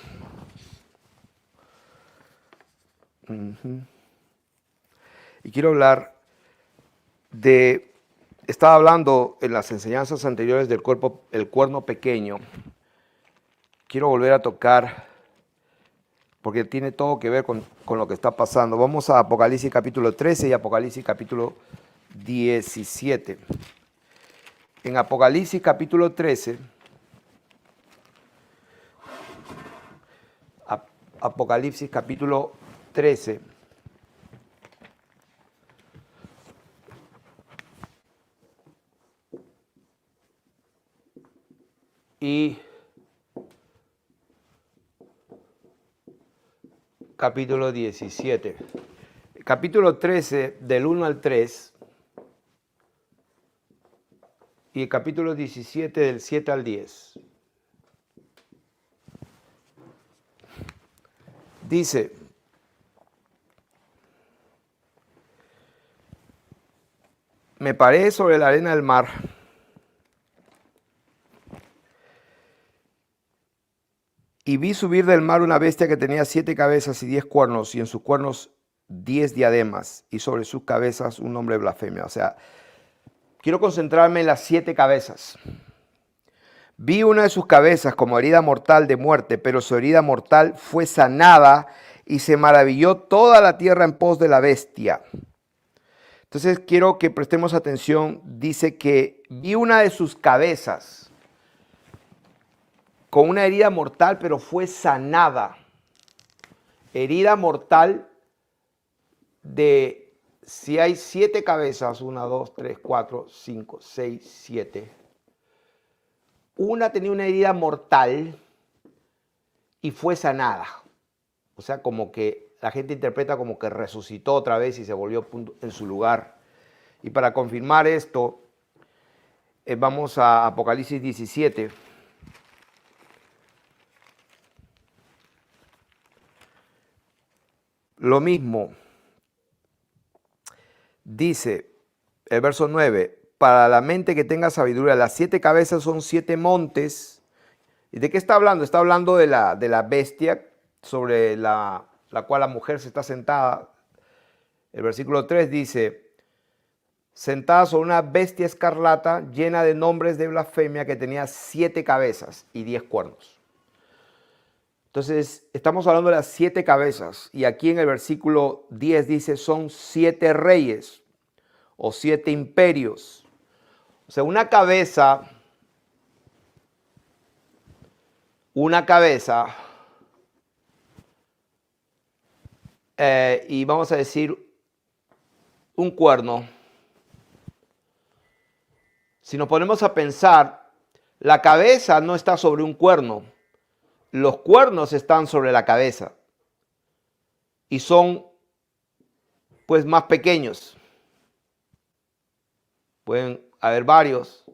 Y quiero hablar estaba hablando en las enseñanzas anteriores del el cuerno pequeño. Quiero volver a tocar, porque tiene todo que ver con lo que está pasando. Vamos a Apocalipsis capítulo 13 y Apocalipsis capítulo 17. En Apocalipsis capítulo 13, Apocalipsis capítulo 13, y capítulo 17. Capítulo 13 del 1 al 3 y el capítulo 17 del 7 al 10. Dice: me paré sobre la arena del mar y vi subir del mar una bestia que tenía 7 cabezas y 10 cuernos, y en sus cuernos 10 diademas, y sobre sus cabezas un nombre de blasfemia. O sea, quiero concentrarme en las 7 cabezas. Vi una de sus cabezas como herida mortal de muerte, pero su herida mortal fue sanada, y se maravilló toda la tierra en pos de la bestia. Entonces quiero que prestemos atención. Dice que vi una de sus cabezas con una herida mortal, pero fue sanada. Herida mortal de, si hay 7 cabezas, 1, 2, 3, 4, 5, 6, 7. Una tenía una herida mortal y fue sanada. O sea, como que la gente interpreta como que resucitó otra vez y se volvió en su lugar. Y para confirmar esto, vamos a Apocalipsis 17. Lo mismo. Dice el verso 9, para la mente que tenga sabiduría, las 7 cabezas son 7 montes. ¿Y de qué está hablando? Está hablando de la bestia sobre la cual la mujer se está sentada. El versículo 3 dice: sentada sobre una bestia escarlata llena de nombres de blasfemia, que tenía 7 cabezas y 10 cuernos. Entonces, estamos hablando de las 7 cabezas. Y aquí en el versículo 10 dice: son 7 reyes o 7 imperios. O sea, una cabeza, y vamos a decir un cuerno. Si nos ponemos a pensar, la cabeza no está sobre un cuerno. Los cuernos están sobre la cabeza. Y son, pues, más pequeños. Pueden haber varios.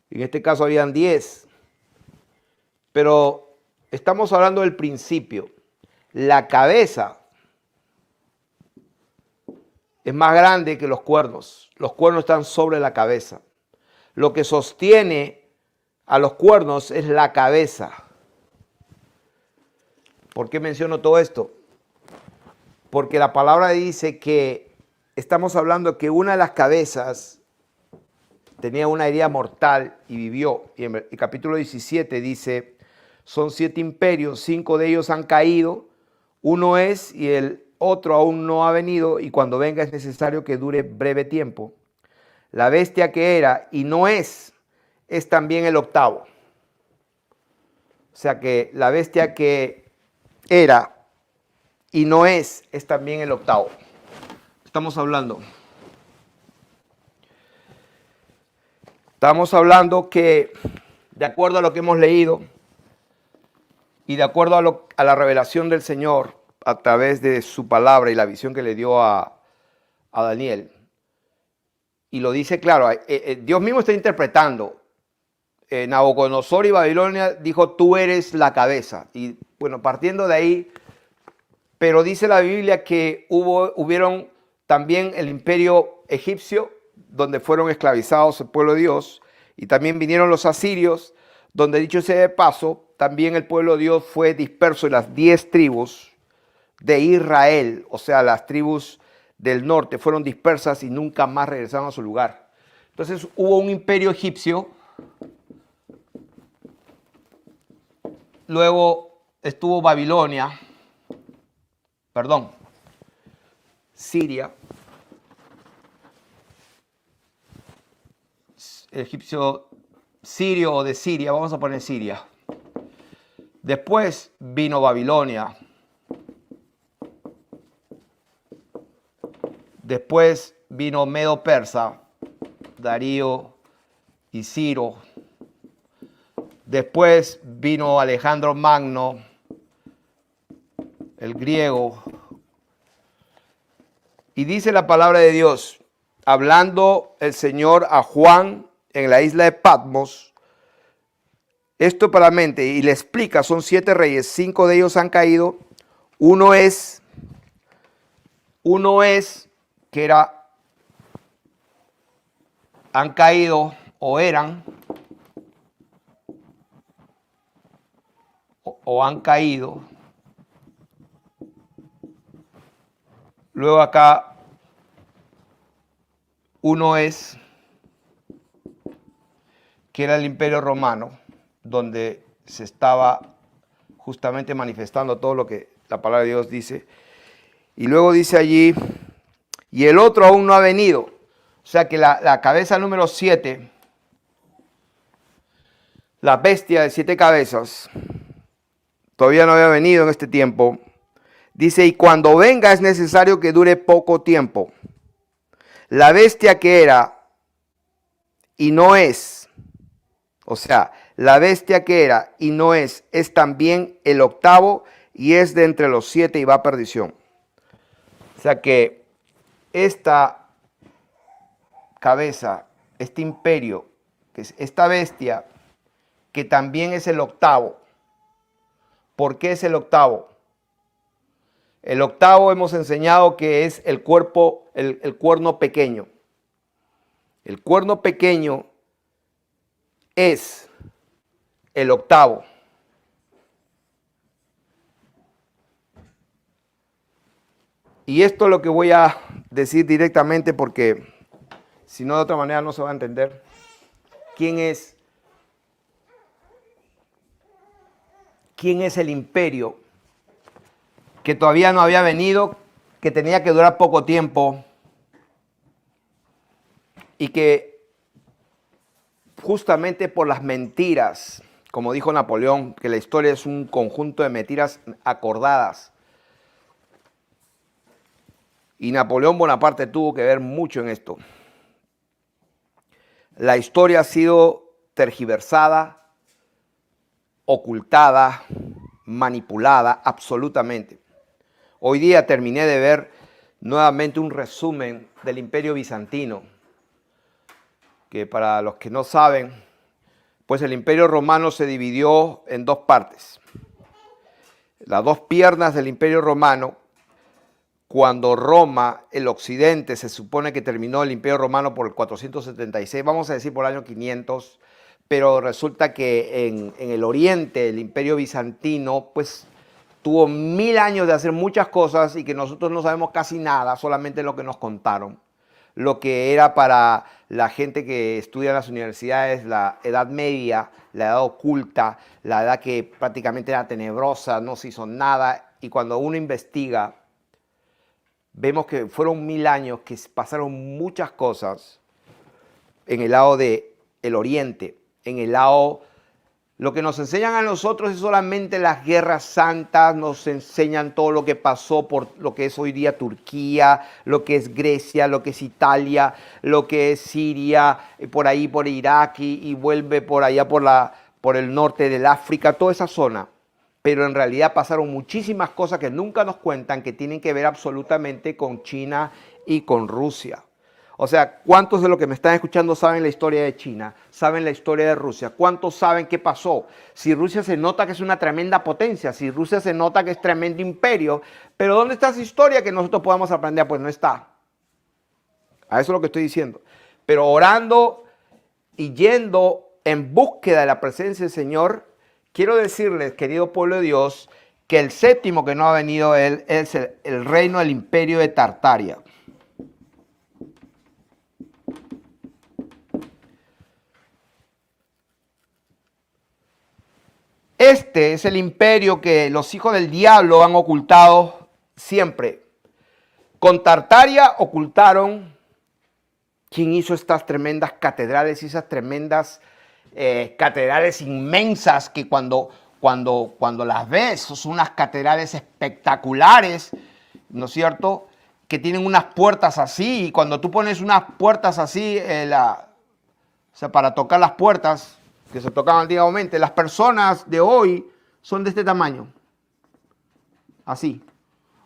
En este caso habían 10. Pero estamos hablando del principio. La cabeza es más grande que los cuernos. Los cuernos están sobre la cabeza. Lo que sostiene a los cuernos es la cabeza. ¿Por qué menciono todo esto? Porque la palabra dice que estamos hablando que una de las cabezas tenía una herida mortal y vivió. Y en el capítulo 17 dice, son 7 imperios, 5 de ellos han caído, uno es y el otro aún no ha venido, y cuando venga es necesario que dure breve tiempo. La bestia que era y no es también el octavo. O sea que la bestia que era y no es también el octavo. Estamos hablando que, de acuerdo a lo que hemos leído y de acuerdo a la revelación del Señor a través de su palabra y la visión que le dio a Daniel, y lo dice claro, Dios mismo está interpretando. Nabucodonosor y Babilonia dijo, tú eres la cabeza. Y bueno, partiendo de ahí, pero dice la Biblia que hubieron también el imperio egipcio, donde fueron esclavizados el pueblo de Dios, y también vinieron los asirios, donde, dicho sea de paso, también el pueblo de Dios fue disperso en las 10 tribus de Israel, o sea, las tribus del norte fueron dispersas y nunca más regresaron a su lugar. Entonces hubo un imperio egipcio, luego estuvo Babilonia, Siria, egipcio, sirio o de Siria, vamos a poner Siria. Después vino Babilonia. Después vino Medo Persa, Darío y Ciro. Después vino Alejandro Magno, el griego. Y dice la palabra de Dios, hablando el Señor a Juan en la isla de Patmos, esto para la mente, y le explica, son 7 reyes, 5 de ellos han caído, uno es que han caído o eran, o han caído. Luego acá, uno es que era el Imperio Romano, donde se estaba justamente manifestando todo lo que la palabra de Dios dice. Y luego dice allí, y el otro aún no ha venido. O sea que la cabeza número 7, la bestia de 7 cabezas, todavía no había venido en este tiempo. Dice, y cuando venga es necesario que dure poco tiempo. La bestia que era y no es, o sea, la bestia que era y no es también el octavo y es de entre los 7 y va a perdición. O sea que esta cabeza, este imperio, que es esta bestia, que también es el octavo. ¿Por qué es el octavo? El octavo hemos enseñado que es el cuerpo, el cuerno pequeño. El cuerno pequeño es el octavo. Y esto es lo que voy a decir directamente porque si no de otra manera no se va a entender. ¿Quién es el imperio que todavía no había venido, que tenía que durar poco tiempo y que justamente por las mentiras, como dijo Napoleón, que la historia es un conjunto de mentiras acordadas? Y Napoleón Bonaparte tuvo que ver mucho en esto. La historia ha sido tergiversada, ocultada, manipulada absolutamente. Hoy día terminé de ver nuevamente un resumen del Imperio Bizantino, que para los que no saben, pues el Imperio Romano se dividió en 2 partes. Las 2 piernas del Imperio Romano cuando Roma, el occidente, se supone que terminó el Imperio Romano por el 476, vamos a decir por el año 500, pero resulta que en el oriente, el Imperio Bizantino, pues tuvo 1000 años de hacer muchas cosas y que nosotros no sabemos casi nada, solamente lo que nos contaron. Lo que era para la gente que estudia en las universidades la Edad Media, la Edad Oculta, la edad que prácticamente era tenebrosa, no se hizo nada. Y cuando uno investiga, vemos que fueron 1000 años que pasaron muchas cosas en el lado del Oriente, en el lado. Lo que nos enseñan a nosotros es solamente las guerras santas, nos enseñan todo lo que pasó por lo que es hoy día Turquía, lo que es Grecia, lo que es Italia, lo que es Siria, por ahí por Irak y vuelve por allá por el norte del África, toda esa zona. Pero en realidad pasaron muchísimas cosas que nunca nos cuentan que tienen que ver absolutamente con China y con Rusia. O sea, ¿cuántos de los que me están escuchando saben la historia de China? ¿Saben la historia de Rusia? ¿Cuántos saben qué pasó? Si Rusia se nota que es una tremenda potencia, si Rusia se nota que es tremendo imperio, pero ¿dónde está esa historia que nosotros podamos aprender? Pues no está. A eso es lo que estoy diciendo. Pero orando y yendo en búsqueda de la presencia del Señor, quiero decirles, querido pueblo de Dios, que el séptimo que no ha venido él es el reino del imperio de Tartaria. Este es el imperio que los hijos del diablo han ocultado siempre. Con Tartaria ocultaron quién hizo estas tremendas catedrales y esas tremendas catedrales inmensas que cuando las ves son unas catedrales espectaculares, ¿no es cierto? Que tienen unas puertas así y cuando tú pones unas puertas así, o sea, para tocar las puertas que se tocaban antiguamente, las personas de hoy son de este tamaño. Así.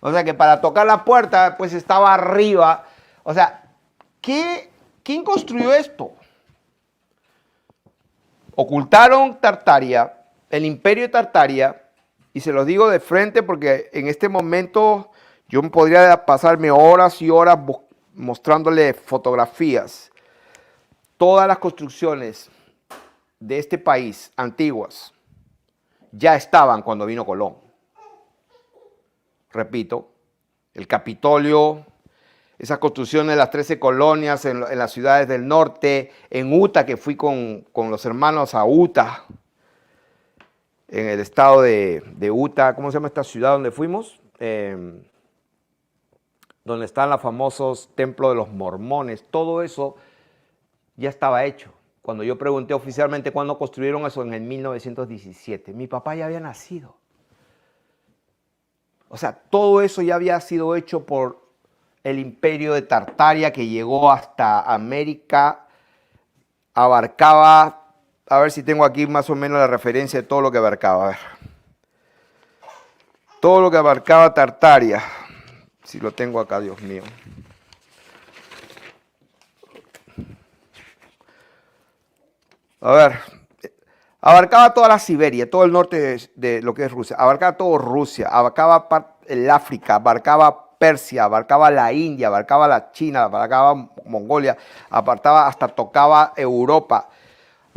O sea que para tocar la puerta, pues estaba arriba. O sea, ¿quién construyó esto? Ocultaron Tartaria, el imperio de Tartaria, y se los digo de frente porque en este momento yo podría pasarme horas y horas mostrándole fotografías. Todas las construcciones de este país, antiguas, ya estaban cuando vino Colón. Repito, el Capitolio, esas construcciones de las 13 colonias en las ciudades del norte, en Utah, que fui con los hermanos a Utah, en el estado de Utah, ¿cómo se llama esta ciudad donde fuimos? Donde están los famosos templos de los mormones, todo eso ya estaba hecho. Cuando yo pregunté oficialmente cuándo construyeron eso, en el 1917. Mi papá ya había nacido. O sea, todo eso ya había sido hecho por el imperio de Tartaria que llegó hasta América. Abarcaba, a ver si tengo aquí más o menos la referencia de todo lo que abarcaba. A ver. Todo lo que abarcaba Tartaria. Si lo tengo acá, Dios mío. A ver, abarcaba toda la Siberia, todo el norte de lo que es Rusia, abarcaba todo Rusia, abarcaba el África, abarcaba Persia, abarcaba la India, abarcaba la China, abarcaba Mongolia, apartaba hasta tocaba Europa,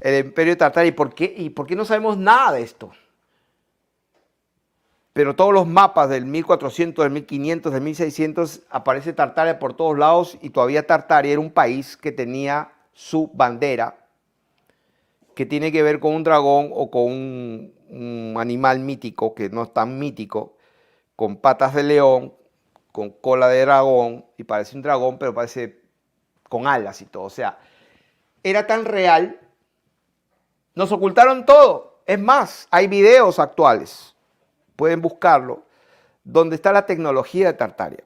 el imperio de Tartaria. ¿Y por qué no sabemos nada de esto? Pero todos los mapas del 1400, del 1500, del 1600, aparece Tartaria por todos lados y todavía Tartaria era un país que tenía su bandera, que tiene que ver con un dragón o con un animal mítico, que no es tan mítico, con patas de león, con cola de dragón, y parece un dragón, pero parece con alas y todo. O sea, era tan real. Nos ocultaron todo. Es más, hay videos actuales, pueden buscarlo, donde está la tecnología de Tartaria,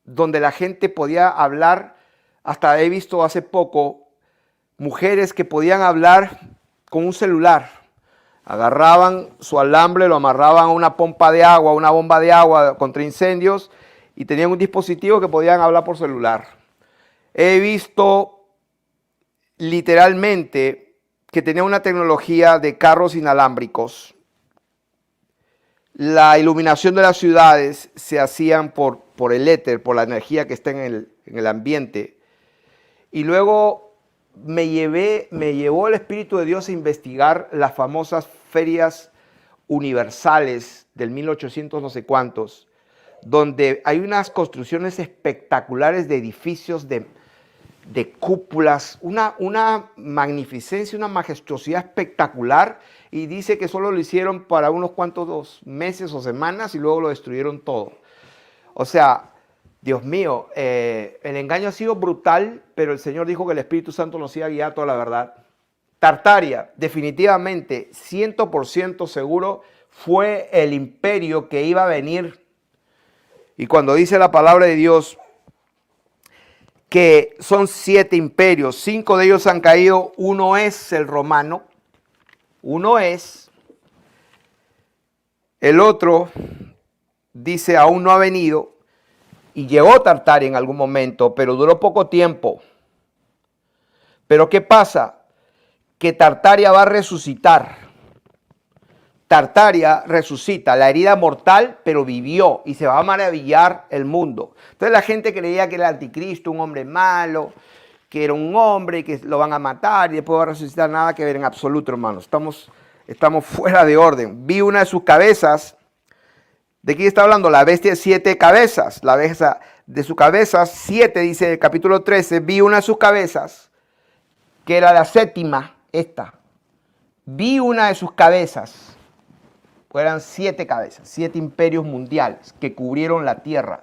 donde la gente podía hablar, hasta he visto hace poco, mujeres que podían hablar con un celular. Agarraban su alambre, lo amarraban a una pompa de agua, una bomba de agua contra incendios y tenían un dispositivo que podían hablar por celular. He visto literalmente que tenía una tecnología de carros inalámbricos. la iluminación de las ciudades se hacían por el éter, por la energía que está en el ambiente. Y luego me llevó el Espíritu de Dios a investigar las famosas ferias universales del 1800 no sé cuántos, donde hay unas construcciones espectaculares de edificios, de cúpulas, una magnificencia, una majestuosidad espectacular, y dice que solo lo hicieron para unos cuantos meses o semanas y luego lo destruyeron todo. O sea, Dios mío, el engaño ha sido brutal, pero el Señor dijo que el Espíritu Santo nos iba a guiar a toda la verdad. Tartaria, definitivamente, 100% seguro, fue el imperio que iba a venir. Y cuando dice la palabra de Dios que son 7 imperios, 5 de ellos han caído, uno es el romano, uno es, el otro dice aún no ha venido, y llegó Tartaria en algún momento, pero duró poco tiempo. Pero ¿qué pasa? Que Tartaria va a resucitar. Tartaria resucita, la herida mortal, pero vivió, y se va a maravillar el mundo. Entonces la gente creía que era el anticristo, un hombre malo, que era un hombre que lo van a matar y después va a resucitar. Nada que ver en absoluto, hermanos. Estamos fuera de orden. Vi una de sus cabezas. ¿De quién está hablando? La bestia de 7 cabezas. La bestia de sus cabezas, 7, dice el capítulo 13. Vi una de sus cabezas, que era la séptima, esta. Vi una de sus cabezas. Eran 7 cabezas, 7 imperios mundiales que cubrieron la tierra.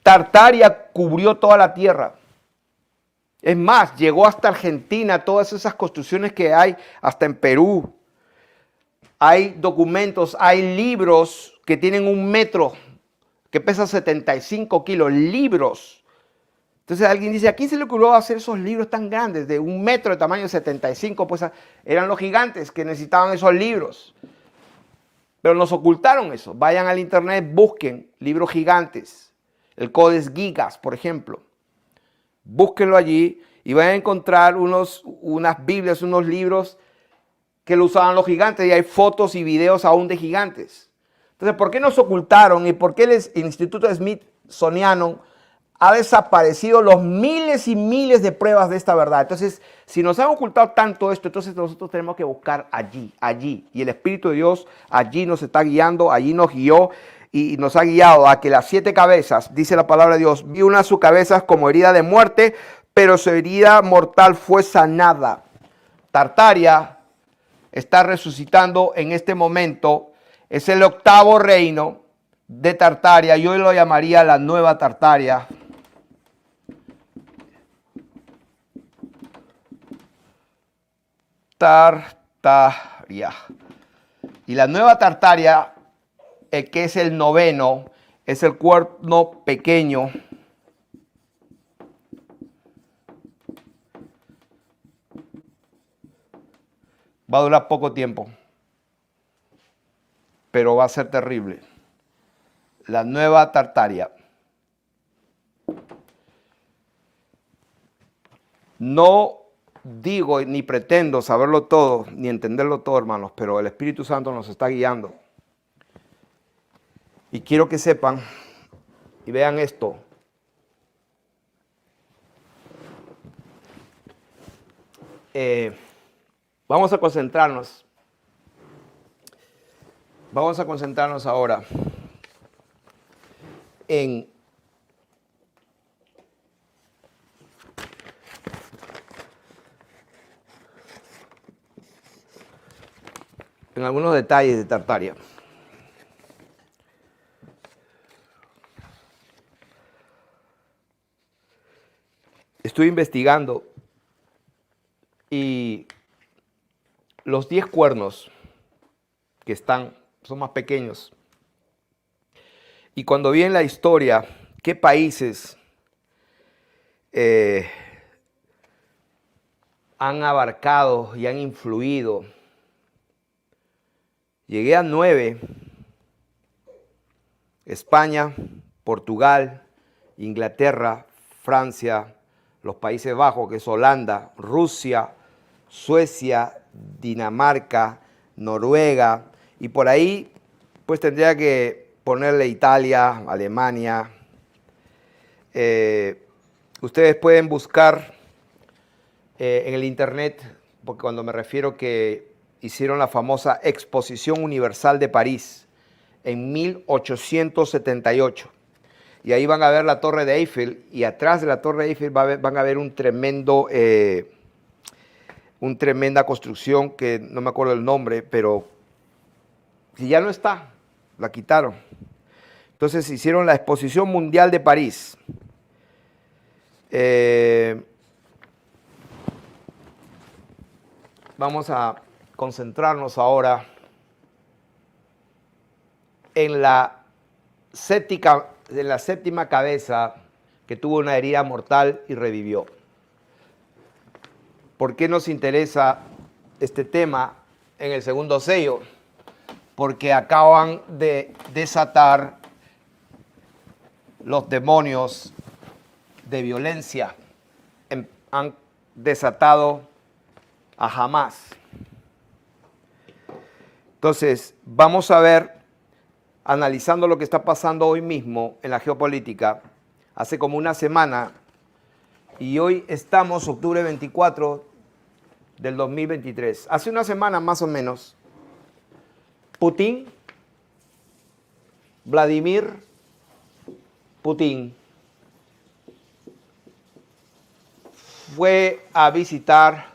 Tartaria cubrió toda la tierra. Es más, llegó hasta Argentina, todas esas construcciones que hay, hasta en Perú. Hay documentos, hay libros que tienen 1 metro, que pesan 75 kilos, libros. Entonces alguien dice, ¿a quién se le ocurrió hacer esos libros tan grandes, de 1 metro de tamaño, 75? Pues eran los gigantes que necesitaban esos libros. Pero nos ocultaron eso. Vayan al internet, busquen libros gigantes. El Codex Gigas, por ejemplo. Búsquenlo allí y van a encontrar unas Biblias, unos libros que lo usaban los gigantes, y hay fotos y videos aún de gigantes. Entonces, ¿por qué nos ocultaron y por qué el Instituto Smithsoniano ha desaparecido los miles y miles de pruebas de esta verdad? Entonces, si nos han ocultado tanto esto, entonces nosotros tenemos que buscar allí. Y el Espíritu de Dios allí nos está guiando, allí nos guió y nos ha guiado a que las 7 cabezas, dice la palabra de Dios, vi una de sus cabezas como herida de muerte, pero su herida mortal fue sanada. Tartaria está resucitando en este momento. Es el 8º reino de Tartaria. Yo lo llamaría la nueva Tartaria. Tartaria. Y la nueva Tartaria, que es el 9º, es el cuerno pequeño. Va a durar poco tiempo, pero va a ser terrible. La nueva Tartaria. No digo ni pretendo saberlo todo, ni entenderlo todo, hermanos, pero el Espíritu Santo nos está guiando. Y quiero que sepan y vean esto. Vamos a concentrarnos. Vamos a concentrarnos ahora en algunos detalles de Tartaria. Estoy investigando y los 10 cuernos que son más pequeños. Y cuando vi en la historia qué países han abarcado y han influido, llegué a 9: España, Portugal, Inglaterra, Francia, los Países Bajos, que es Holanda, Rusia, Suecia, Dinamarca, Noruega, y por ahí pues tendría que ponerle Italia, Alemania. Ustedes pueden buscar en el internet, porque cuando me refiero que hicieron la famosa Exposición Universal de París en 1878. Y ahí van a ver la Torre de Eiffel, y atrás de la Torre de Eiffel van a ver una tremenda construcción que no me acuerdo el nombre, pero si ya no está, la quitaron. Entonces hicieron la Exposición Mundial de París. Vamos a concentrarnos ahora en la séptima cabeza que tuvo una herida mortal y revivió. ¿Por qué nos interesa este tema en el segundo sello? Porque acaban de desatar los demonios de violencia. Han desatado a Hamás. Entonces, vamos a ver, analizando lo que está pasando hoy mismo en la geopolítica, hace como una semana, y hoy estamos octubre 24 del 2023. Hace una semana más o menos, Putin, Vladimir Putin, fue a visitar,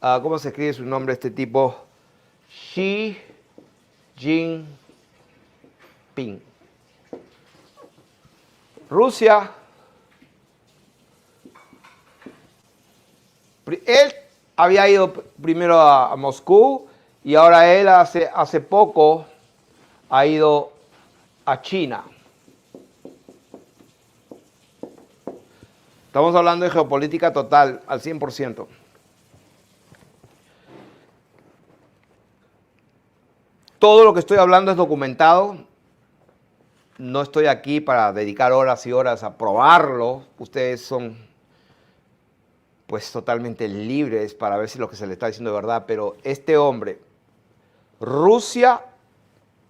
¿cómo se escribe su nombre este tipo? Xi Jinping. Rusia. Él había ido primero a Moscú y ahora él hace poco ha ido a China. Estamos hablando de geopolítica total, al 100%. Todo lo que estoy hablando es documentado. No estoy aquí para dedicar horas y horas a probarlo. Ustedes son pues totalmente libres para ver si lo que se le está diciendo es verdad. Pero este hombre, Rusia,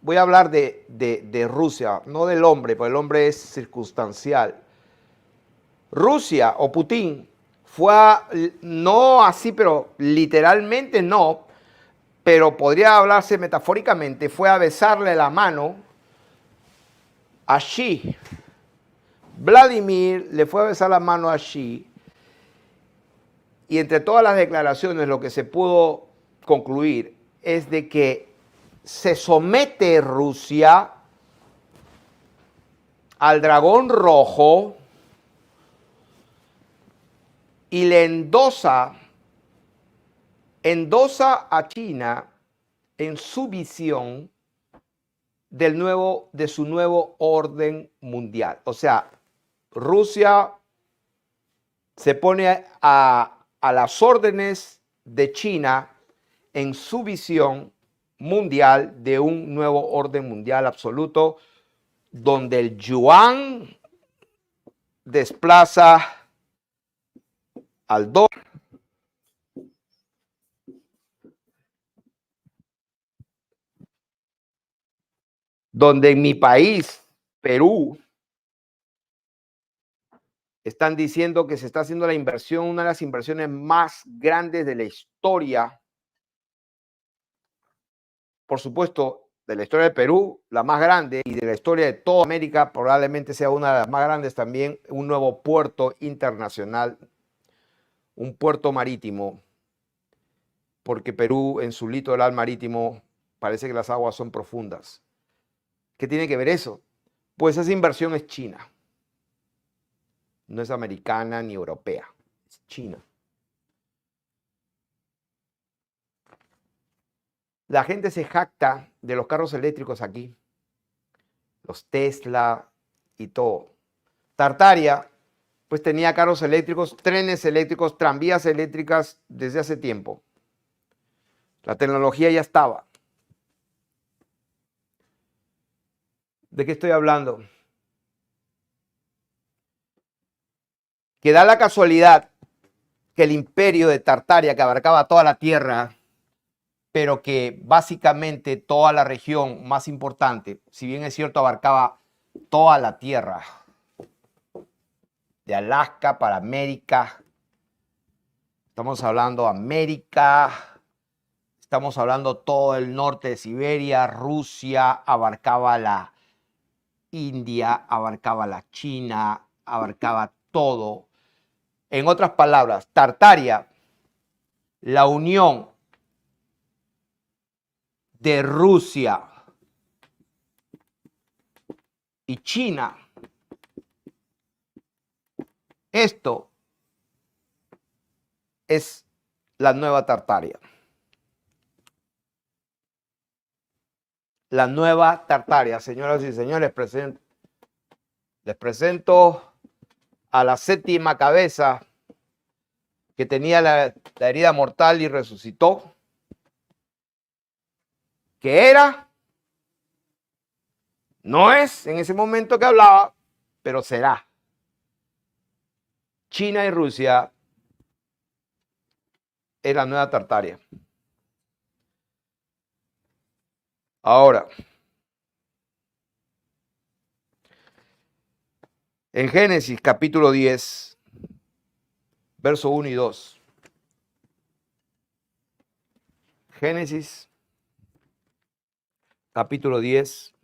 voy a hablar de Rusia, no del hombre, porque el hombre es circunstancial. Rusia o Putin fue no así, pero literalmente no, pero podría hablarse metafóricamente, fue a besarle la mano a Xi. Vladimir le fue a besar la mano a Xi, y entre todas las declaraciones lo que se pudo concluir es de que se somete Rusia al dragón rojo y le endosa a China en su visión de su nuevo orden mundial. O sea, Rusia se pone a las órdenes de China en su visión mundial de un nuevo orden mundial absoluto, donde el yuan desplaza al dólar, donde en mi país, Perú, están diciendo que se está haciendo la inversión, una de las inversiones más grandes de la historia, por supuesto, de la historia de Perú, la más grande, y de la historia de toda América, probablemente sea una de las más grandes también, un nuevo puerto internacional, un puerto marítimo, porque Perú en su litoral marítimo parece que las aguas son profundas. ¿Qué tiene que ver eso? Pues esa inversión es china. No es americana ni europea, es China. La gente se jacta de los carros eléctricos aquí, los Tesla y todo. Tartaria, pues tenía carros eléctricos, trenes eléctricos, tranvías eléctricas desde hace tiempo. La tecnología ya estaba. ¿De qué estoy hablando? Que da la casualidad que el imperio de Tartaria, que abarcaba toda la tierra, pero que básicamente toda la región más importante, si bien es cierto, abarcaba toda la tierra, de Alaska para América. Estamos hablando América, estamos hablando todo el norte de Siberia, Rusia, abarcaba la India, abarcaba la China, abarcaba todo. En otras palabras, Tartaria, la unión de Rusia y China, esto es la nueva Tartaria. La nueva Tartaria, señoras y señores, les presento a la séptima cabeza que tenía la herida mortal y resucitó, que era, no es en ese momento que hablaba, pero será. China y Rusia es la nueva Tartaria. Ahora, en Génesis capítulo 10, verso 1 y 2. Génesis capítulo 10.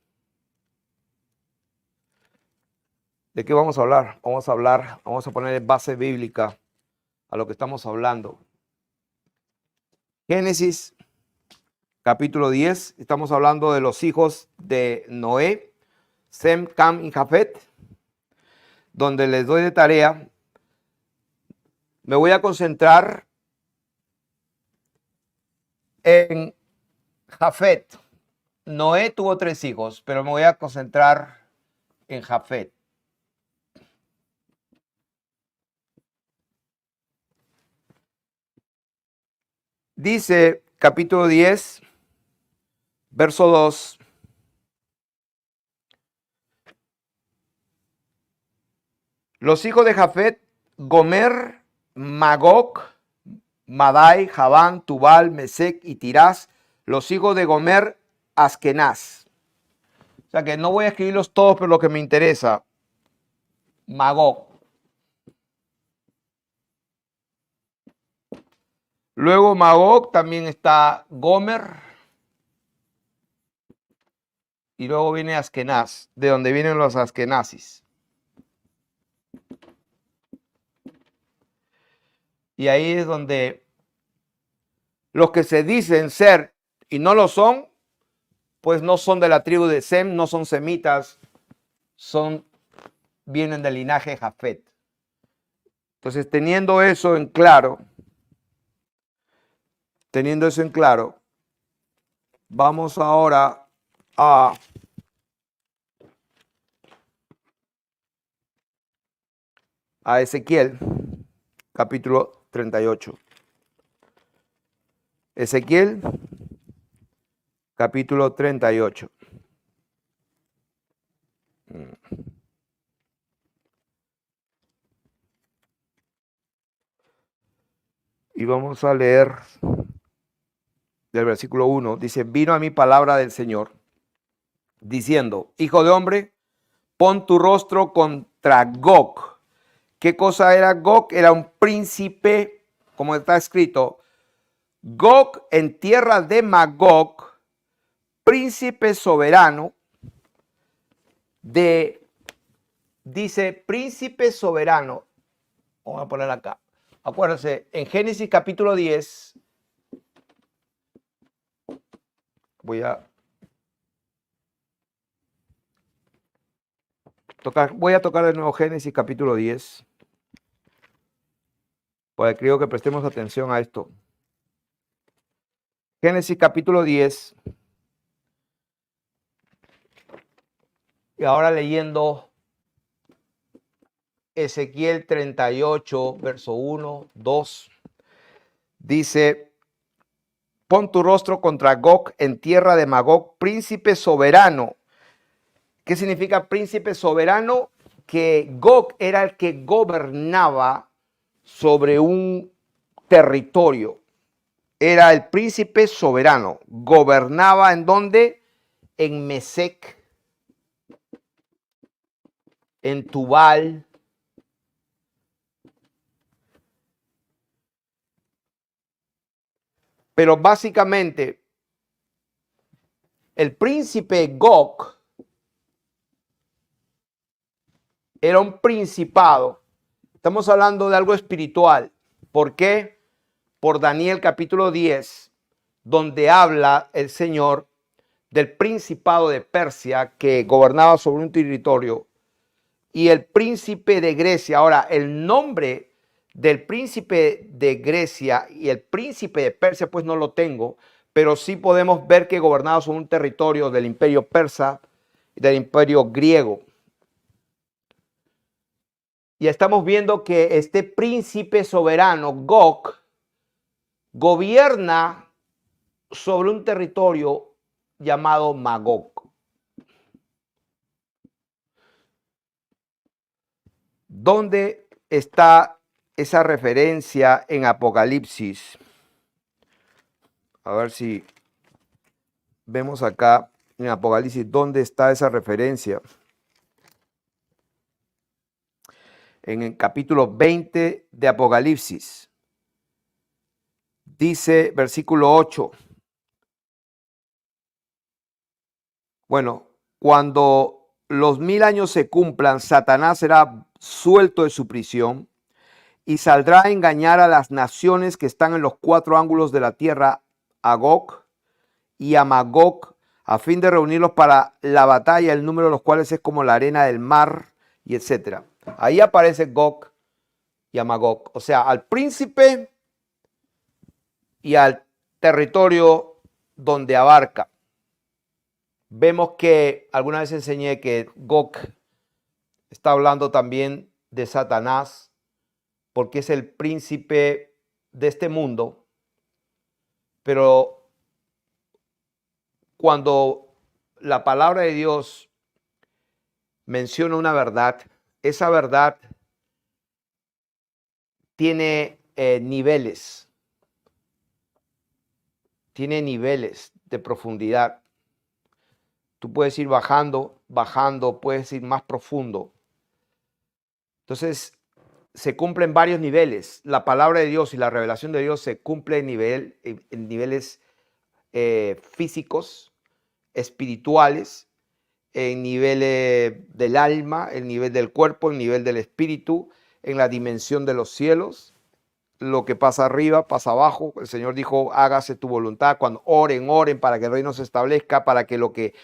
¿De qué vamos a hablar? Vamos a poner base bíblica a lo que estamos hablando. Génesis capítulo 10, estamos hablando de los hijos de Noé, Sem, Cam y Jafet, donde les doy de tarea. Me voy a concentrar en Jafet. Noé tuvo 3 hijos, pero me voy a concentrar en Jafet. Dice capítulo 10, verso 2. Los hijos de Jafet, Gomer, Magog, Madai, Javán, Tubal, Mesec y Tirás. Los hijos de Gomer, Askenaz. O sea que no voy a escribirlos todos, pero lo que me interesa. Magog. Luego Magog también está Gomer. Y luego viene Askenaz, de donde vienen los askenazis. Y ahí es donde los que se dicen ser y no lo son, pues no son de la tribu de Sem, no son semitas, vienen del linaje de Jafet. Entonces, teniendo eso en claro, vamos ahora a Ezequiel, capítulo 38. Ezequiel, capítulo 38. Y vamos a leer del versículo 1. Dice, vino a mí palabra del Señor, diciendo, hijo de hombre, pon tu rostro contra Gog. ¿Qué cosa era Gog? Era un príncipe, como está escrito, Gog en tierra de Magog, príncipe soberano dice príncipe soberano. Vamos a poner acá. Acuérdense, en Génesis capítulo 10, voy a tocar de nuevo Génesis capítulo 10, porque creo que prestemos atención a esto. Génesis capítulo 10, y ahora leyendo Ezequiel 38, verso 1, 2, dice, pon tu rostro contra Gog en tierra de Magog, príncipe soberano. ¿Qué significa príncipe soberano? Que Gog era el que gobernaba sobre un territorio. era el príncipe soberano. Gobernaba ¿en dónde? En Mesec, en Tubal, pero básicamente el príncipe Gog era un principado. Estamos hablando de algo espiritual. ¿Por qué? Por Daniel capítulo 10, donde habla el Señor del principado de Persia que gobernaba sobre un territorio y el príncipe de Grecia. Ahora, el nombre del príncipe de Grecia y el príncipe de Persia pues no lo tengo, pero sí podemos ver que gobernaba sobre un territorio del imperio persa y del imperio griego. Y estamos viendo que este príncipe soberano, Gog, gobierna sobre un territorio llamado Magog. ¿Dónde está esa referencia en Apocalipsis? A ver si vemos acá en Apocalipsis dónde está esa referencia. En el capítulo 20 de Apocalipsis. Dice versículo 8. Bueno, cuando los 1000 años se cumplan, Satanás será suelto de su prisión y saldrá a engañar a las naciones que están en los 4 ángulos de la tierra, a Gog y a Magog, a fin de reunirlos para la batalla, el número de los cuales es como la arena del mar, y etcétera. Ahí aparece Gog y a Magog, o sea, al príncipe y al territorio donde abarca. Vemos que alguna vez enseñé que Gog está hablando también de Satanás, porque es el príncipe de este mundo, pero cuando la palabra de Dios menciona una verdad, esa verdad tiene niveles de profundidad. Tú puedes ir bajando, puedes ir más profundo. Entonces, se cumplen varios niveles. La palabra de Dios y la revelación de Dios se cumple en niveles físicos, espirituales, en niveles del alma, en nivel del cuerpo, en nivel del espíritu, en la dimensión de los cielos. Lo que pasa arriba, pasa abajo. El Señor dijo, hágase tu voluntad. Cuando oren para que el reino se establezca, para que lo que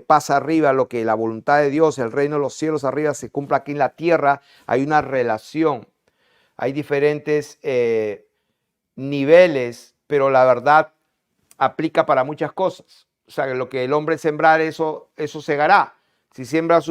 pasa arriba, lo que la voluntad de Dios, el reino de los cielos arriba se cumpla aquí en la tierra. Hay una relación. Hay diferentes niveles, pero la verdad aplica para muchas cosas. O sea, que lo que el hombre sembrar, eso segará. Si siembras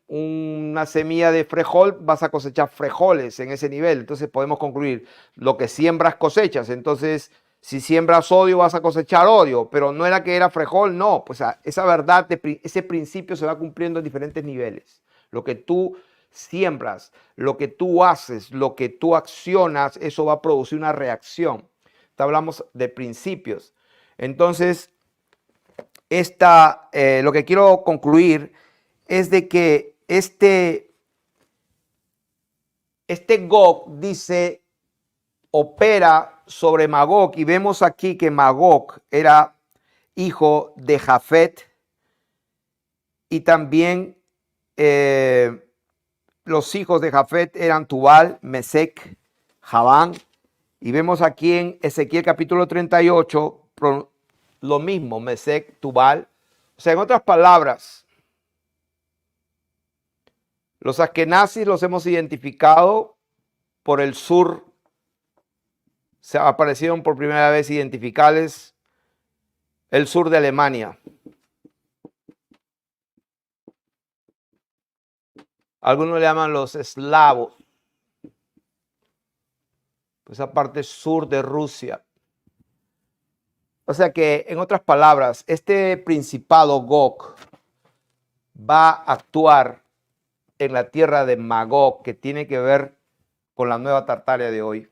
una semilla de frijol, vas a cosechar frijoles en ese nivel. Entonces podemos concluir, lo que siembras cosechas. Entonces, si siembras odio, vas a cosechar odio. Pero no era que era frijol, no. Pues esa verdad, ese principio se va cumpliendo en diferentes niveles. Lo que tú siembras, lo que tú haces, lo que tú accionas, eso va a producir una reacción. Hablamos de principios. Entonces, lo que quiero concluir es de que este Gog dice, opera sobre Magog, y vemos aquí que Magog era hijo de Jafet, y también los hijos de Jafet eran Tubal, Mesec, Javán, y vemos aquí en Ezequiel capítulo 38 lo mismo, Mesec, Tubal. O sea, en otras palabras, los askenazis los hemos identificado por el sur. Se aparecieron por primera vez identificables el sur de Alemania. Algunos le llaman los eslavos. Esa parte sur de Rusia. O sea que, en otras palabras, este principado Gog va a actuar en la tierra de Magog, que tiene que ver con la Nueva Tartaria de hoy.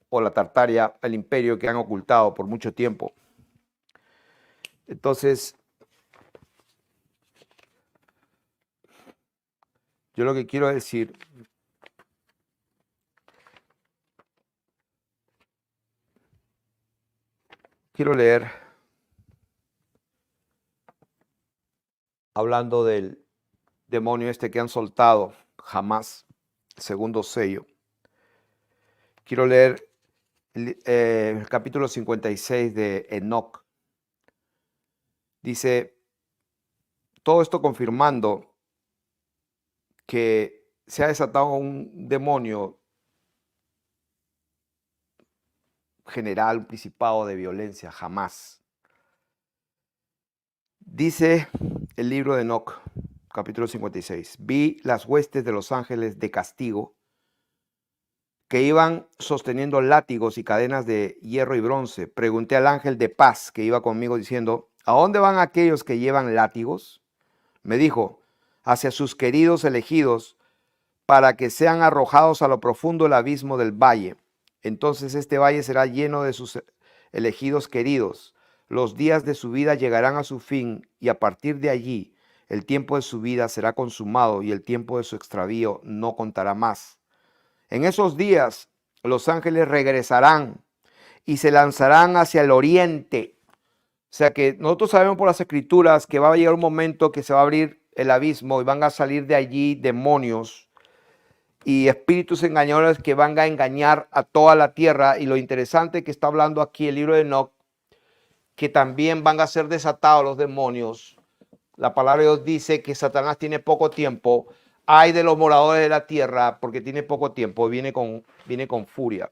o la Tartaria, el imperio que han ocultado por mucho tiempo. Entonces, yo lo que quiero decir, quiero leer, hablando del demonio este que han soltado, Hamás, segundo sello. Quiero leer el capítulo 56 de Enoc. Dice, todo esto confirmando que se ha desatado un demonio general, un principado de violencia, jamás. Dice el libro de Enoc, capítulo 56, vi las huestes de los ángeles de castigo que iban sosteniendo látigos y cadenas de hierro y bronce. Pregunté al ángel de paz que iba conmigo diciendo, ¿a dónde van aquellos que llevan látigos? Me dijo, hacia sus queridos elegidos, para que sean arrojados a lo profundo del abismo del valle. Entonces este valle será lleno de sus elegidos queridos. Los días de su vida llegarán a su fin y a partir de allí el tiempo de su vida será consumado y el tiempo de su extravío no contará más. En esos días los ángeles regresarán y se lanzarán hacia el oriente. O sea que nosotros sabemos por las escrituras que va a llegar un momento que se va a abrir el abismo y van a salir de allí demonios y espíritus engañadores que van a engañar a toda la tierra. Y lo interesante que está hablando aquí el libro de Enoc, que también van a ser desatados los demonios. La palabra de Dios dice que Satanás tiene poco tiempo. Ay de los moradores de la tierra, porque tiene poco tiempo, viene con furia.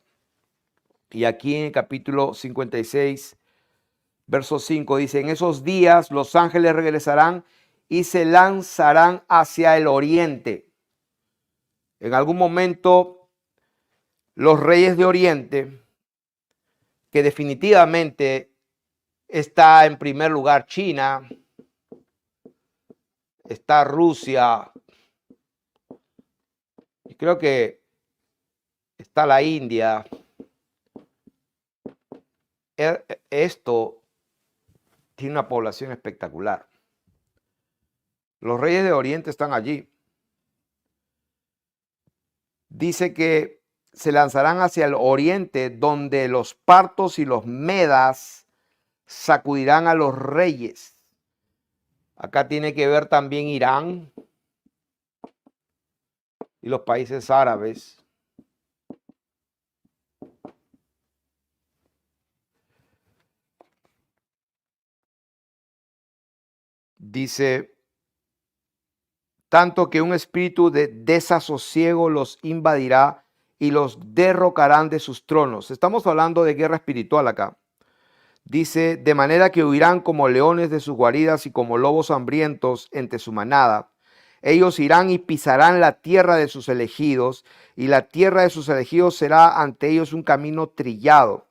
Y aquí en el capítulo 56, verso 5, dice, en esos días los ángeles regresarán y se lanzarán hacia el oriente. En algún momento, los reyes de Oriente, que definitivamente está en primer lugar China, está Rusia, y creo que está la India. Esto tiene una población espectacular. Los reyes de Oriente están allí. Dice que se lanzarán hacia el oriente, donde los partos y los medas sacudirán a los reyes. Acá tiene que ver también Irán y los países árabes. Dice, tanto que un espíritu de desasosiego los invadirá y los derrocarán de sus tronos. Estamos hablando de guerra espiritual acá. Dice, de manera que huirán como leones de sus guaridas y como lobos hambrientos entre su manada. Ellos irán y pisarán la tierra de sus elegidos, y la tierra de sus elegidos será ante ellos un camino trillado.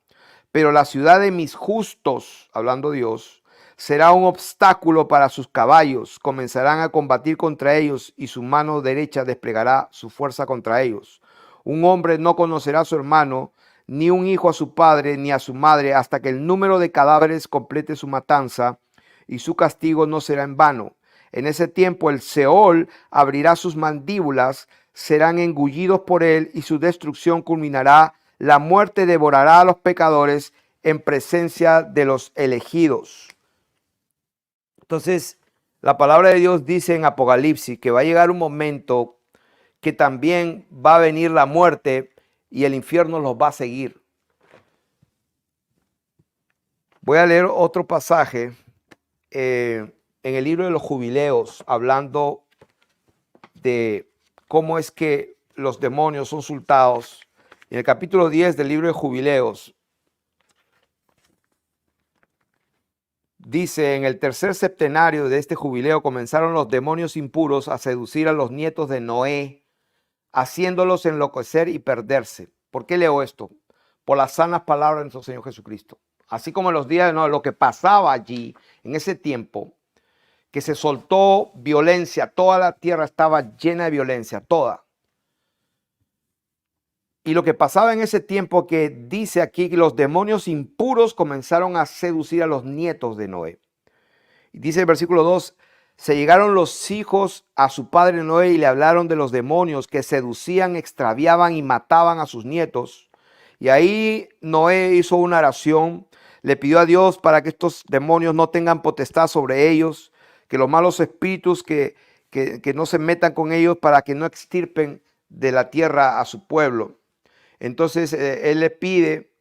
Pero la ciudad de mis justos, hablando Dios, será un obstáculo para sus caballos. Comenzarán a combatir contra ellos y su mano derecha desplegará su fuerza contra ellos. Un hombre no conocerá a su hermano, ni un hijo a su padre, ni a su madre, hasta que el número de cadáveres complete su matanza, y su castigo no será en vano. En ese tiempo el Seol abrirá sus mandíbulas, serán engullidos por él, y su destrucción culminará. La muerte devorará a los pecadores en presencia de los elegidos. Entonces, la palabra de Dios dice en Apocalipsis que va a llegar un momento que también va a venir la muerte y el infierno los va a seguir. Voy a leer otro pasaje en el libro de los Jubileos, hablando de cómo es que los demonios son soltados. En el capítulo 10 del libro de Jubileos, dice, en el tercer septenario de este jubileo comenzaron los demonios impuros a seducir a los nietos de Noé, haciéndolos enloquecer y perderse. ¿Por qué leo esto? Por las sanas palabras de nuestro Señor Jesucristo. Así como en los días de Noé, lo que pasaba allí, en ese tiempo, que se soltó violencia, toda la tierra estaba llena de violencia, toda. Y lo que pasaba en ese tiempo, que dice aquí que los demonios impuros comenzaron a seducir a los nietos de Noé. Y dice el versículo 2, se llegaron los hijos a su padre Noé y le hablaron de los demonios que seducían, extraviaban y mataban a sus nietos. Y ahí Noé hizo una oración, le pidió a Dios para que estos demonios no tengan potestad sobre ellos, que los malos espíritus que no se metan con ellos, para que no extirpen de la tierra a su pueblo. Entonces él le pide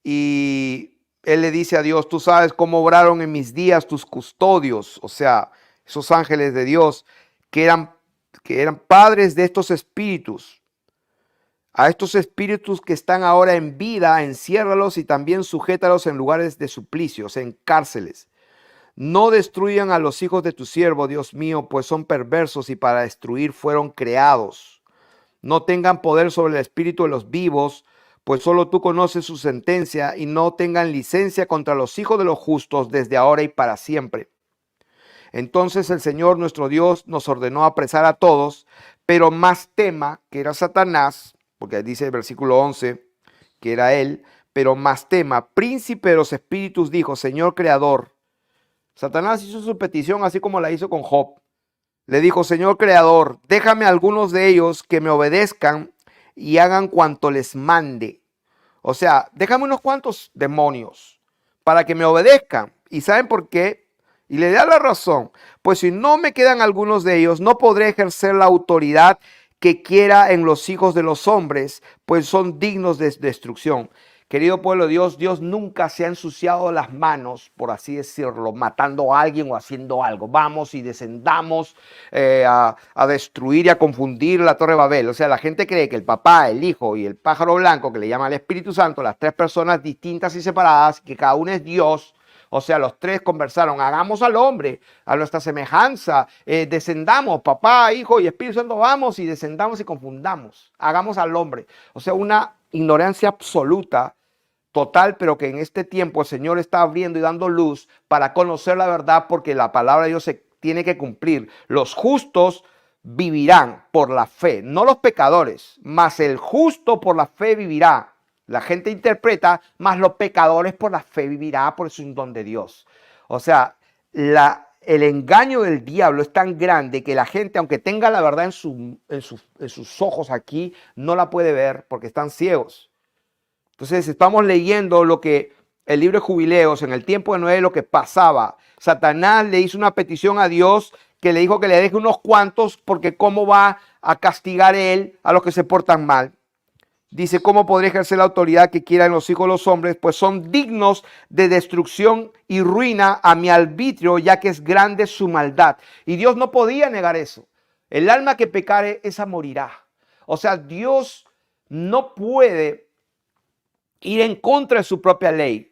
y él le dice a Dios, tú sabes cómo obraron en mis días tus custodios, o sea, esos ángeles de Dios que eran padres de estos espíritus. A estos espíritus que están ahora en vida, enciérralos y también sujétalos en lugares de suplicios, en cárceles. No destruyan a los hijos de tu siervo, Dios mío, pues son perversos y para destruir fueron creados. No tengan poder sobre el espíritu de los vivos, pues solo tú conoces su sentencia, y no tengan licencia contra los hijos de los justos desde ahora y para siempre. Entonces el Señor nuestro Dios nos ordenó apresar a todos, pero Mastema, que era Satanás, porque dice el versículo 11 que era él, pero Mastema, príncipe de los espíritus, dijo, Señor creador. Satanás hizo su petición así como la hizo con Job. Le dijo, Señor creador, déjame algunos de ellos que me obedezcan y hagan cuanto les mande. O sea, déjame unos cuantos demonios para que me obedezcan. ¿Y saben por qué? Y le da la razón. Pues si no me quedan algunos de ellos, no podré ejercer la autoridad que quiera en los hijos de los hombres, pues son dignos de destrucción. Querido pueblo de Dios, Dios nunca se ha ensuciado las manos, por así decirlo, matando a alguien o haciendo algo. Vamos y descendamos a destruir y a confundir la Torre de Babel. O sea, la gente cree que el papá, el hijo y el pájaro blanco, que le llama el Espíritu Santo, las tres personas distintas y separadas, que cada uno es Dios. O sea, los tres conversaron, hagamos al hombre a nuestra semejanza, descendamos, papá, hijo y Espíritu Santo, vamos y descendamos y confundamos, hagamos al hombre. O sea, una ignorancia absoluta, total, pero que en este tiempo el Señor está abriendo y dando luz para conocer la verdad, porque la palabra de Dios se tiene que cumplir. Los justos vivirán por la fe, no los pecadores, mas el justo por la fe vivirá. La gente interpreta, más los pecadores por la fe vivirá, por eso es un don de Dios. O sea, el engaño del diablo es tan grande que la gente, aunque tenga la verdad en sus ojos aquí, no la puede ver porque están ciegos. Entonces estamos leyendo lo que el libro de Jubileos, en el tiempo de Noé, lo que pasaba. Satanás le hizo una petición a Dios que le dijo que le deje unos cuantos, porque cómo va a castigar él a los que se portan mal. Dice, ¿cómo podré ejercer la autoridad que quiera en los hijos de los hombres? Pues son dignos de destrucción y ruina a mi arbitrio, ya que es grande su maldad. Y Dios no podía negar eso. El alma que pecare, esa morirá. O sea, Dios no puede ir en contra de su propia ley.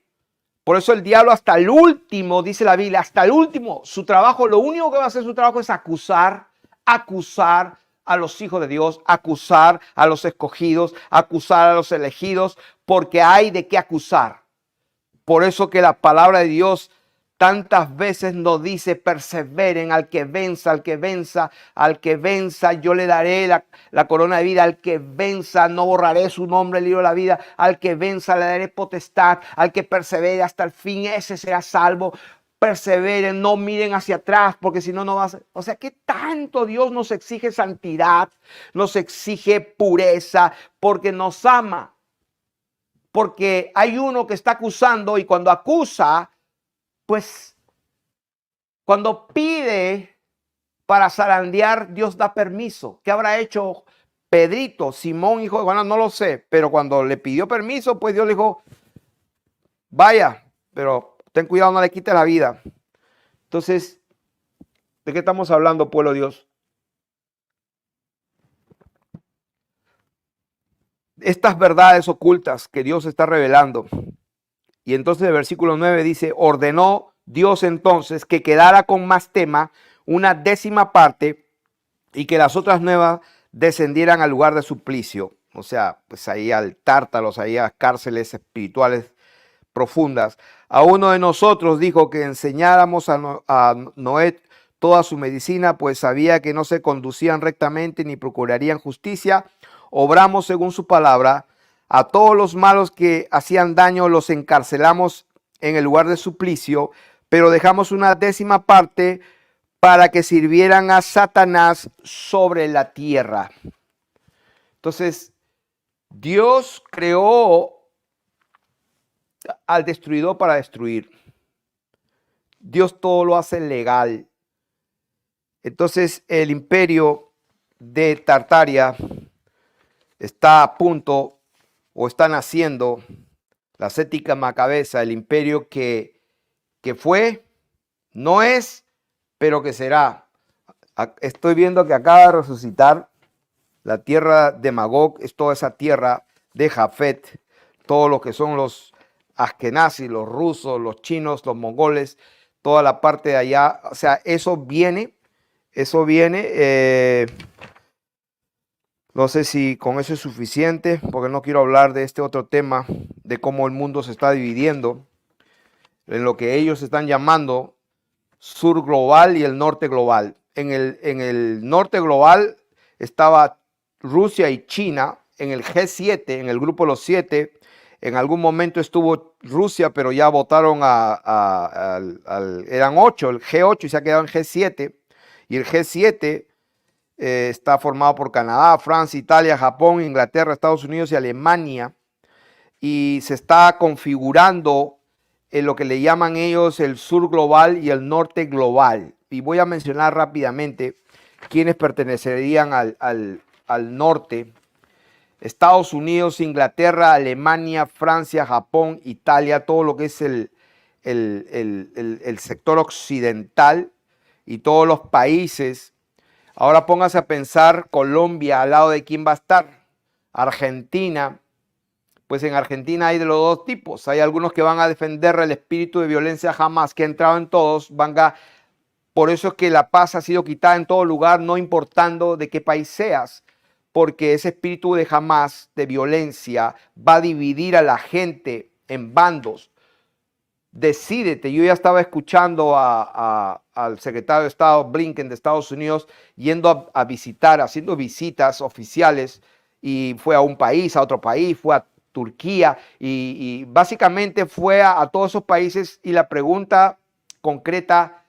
Por eso el diablo hasta el último, dice la Biblia, hasta el último, su trabajo, lo único que va a hacer su trabajo es acusar a los hijos de Dios, acusar a los escogidos, acusar a los elegidos, porque hay de qué acusar. Por eso que la palabra de Dios tantas veces nos dice, perseveren, al que venza, yo le daré la corona de vida, al que venza, no borraré su nombre del libro de la vida, al que venza le daré potestad, al que persevere hasta el fin, ese será salvo. Perseveren, no miren hacia atrás, porque si no, no vas a... O sea, ¿qué tanto Dios nos exige santidad? Nos exige pureza, porque nos ama. Porque hay uno que está acusando, y cuando acusa, pues, cuando pide para zarandear, Dios da permiso. ¿Qué habrá hecho Pedrito, Simón, hijo de Juan? No lo sé, pero cuando le pidió permiso, pues Dios le dijo, vaya, pero ten cuidado, no le quites la vida. Entonces, ¿de qué estamos hablando, pueblo de Dios? Estas verdades ocultas que Dios está revelando. Y entonces el versículo 9 dice, ordenó Dios entonces que quedara con Mastema una 10ª parte y que las otras 9 descendieran al lugar de suplicio. O sea, pues ahí al Tártaros, ahí a cárceles espirituales profundas. A uno de nosotros dijo que enseñáramos a Noé toda su medicina, pues sabía que no se conducían rectamente ni procurarían justicia. obramos según su palabra. A todos los malos que hacían daño los encarcelamos en el lugar de suplicio, pero dejamos una 10ª parte para que sirvieran a Satanás sobre la tierra. Entonces, Dios creó al destruidor para destruir. Dios todo lo hace legal. Entonces, el imperio de Tartaria está a punto, o está naciendo, la 7ª Macabeza, el imperio que fue, no es, pero que será. Estoy viendo que acaba de resucitar la tierra de Magog, es toda esa tierra de Jafet, todo lo que son los askenazis, los rusos, los chinos, los mongoles, toda la parte de allá, o sea, eso viene. No sé si con eso es suficiente, porque no quiero hablar de este otro tema, de cómo el mundo se está dividiendo en lo que ellos están llamando sur global y el norte global. En el norte global estaba Rusia y China, en el G7, en el grupo de los 7. En algún momento estuvo Rusia, pero ya votaron eran 8, el G8, y se ha quedado en G7. Y el G7 está formado por Canadá, Francia, Italia, Japón, Inglaterra, Estados Unidos y Alemania. Y se está configurando en lo que le llaman ellos el sur global y el norte global. Y voy a mencionar rápidamente quiénes pertenecerían al norte. Estados Unidos, Inglaterra, Alemania, Francia, Japón, Italia, todo lo que es el sector occidental y todos los países. Ahora póngase a pensar Colombia, al lado de quién va a estar. Argentina, pues en Argentina hay de los dos tipos. Hay algunos que van a defender el espíritu de violencia Hamas, que ha entrado en todos. Por eso es que la paz ha sido quitada en todo lugar, no importando de qué país seas, porque ese espíritu de Hamas, de violencia, va a dividir a la gente en bandos. Decídete. Yo ya estaba escuchando al secretario de Estado Blinken de Estados Unidos yendo a visitar, haciendo visitas oficiales, y fue a un país, a otro país, fue a Turquía y básicamente fue a todos esos países, y la pregunta concreta,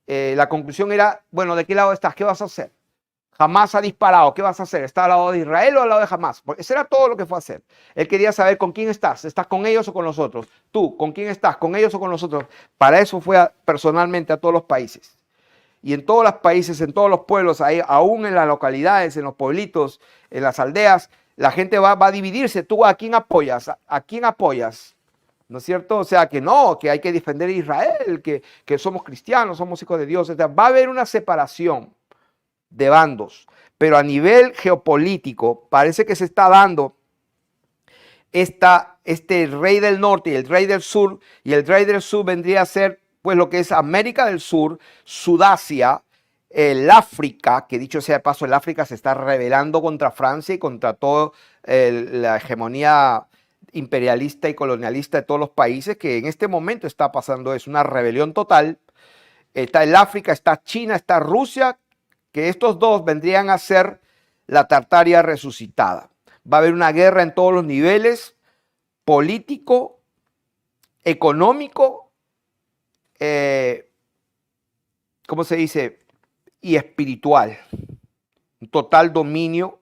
la conclusión era, bueno, ¿de qué lado estás? ¿Qué vas a hacer? Hamas ha disparado, ¿qué vas a hacer? ¿Estás al lado de Israel o al lado de Hamas? Porque eso era todo lo que fue a hacer. Él quería saber con quién estás. ¿Estás con ellos o con nosotros? Tú, ¿con quién estás? ¿Con ellos o con nosotros? Para eso fue personalmente a todos los países. Y en todos los países, en todos los pueblos, aún en las localidades, en los pueblitos, en las aldeas, la gente va a dividirse. ¿Tú a quién apoyas? ¿A quién apoyas? ¿No es cierto? O sea, que no, que hay que defender a Israel, que somos cristianos, somos hijos de Dios. O sea, va a haber una separación de bandos, pero a nivel geopolítico parece que se está dando este rey del norte y el rey del sur, y el rey del sur vendría a ser pues lo que es América del Sur, Sudasia, el África, que dicho sea de paso, el África se está rebelando contra Francia y contra toda la hegemonía imperialista y colonialista de todos los países, que en este momento está pasando, es una rebelión total. Está el África, está China, está Rusia, que estos dos vendrían a ser la Tartaria resucitada. Va a haber una guerra en todos los niveles, político, económico, ¿cómo se dice? Y espiritual. Un total dominio.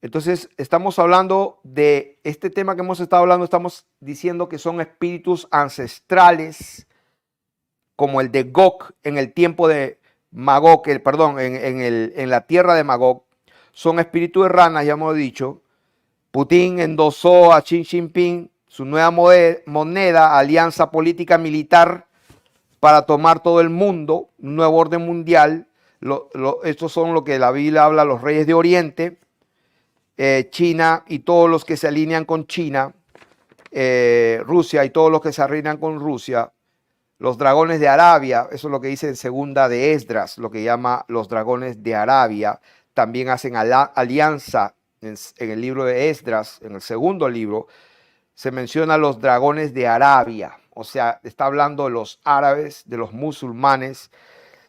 Entonces, estamos hablando de este tema que hemos estado hablando, estamos diciendo que son espíritus ancestrales, como el de Gog en el tiempo de Magog, en la tierra de Magog. Son espíritus de ranas, ya hemos dicho. Putin endosó a Xi Jinping su nueva moneda, alianza política militar para tomar todo el mundo, un nuevo orden mundial. Estos son lo que la Biblia habla, los reyes de Oriente, China y todos los que se alinean con China, Rusia y todos los que se alinean con Rusia. Los dragones de Arabia, eso es lo que dice en segunda de Esdras, lo que llama los dragones de Arabia. También hacen alianza en el libro de Esdras, en el segundo libro, se menciona los dragones de Arabia. O sea, está hablando de los árabes, de los musulmanes,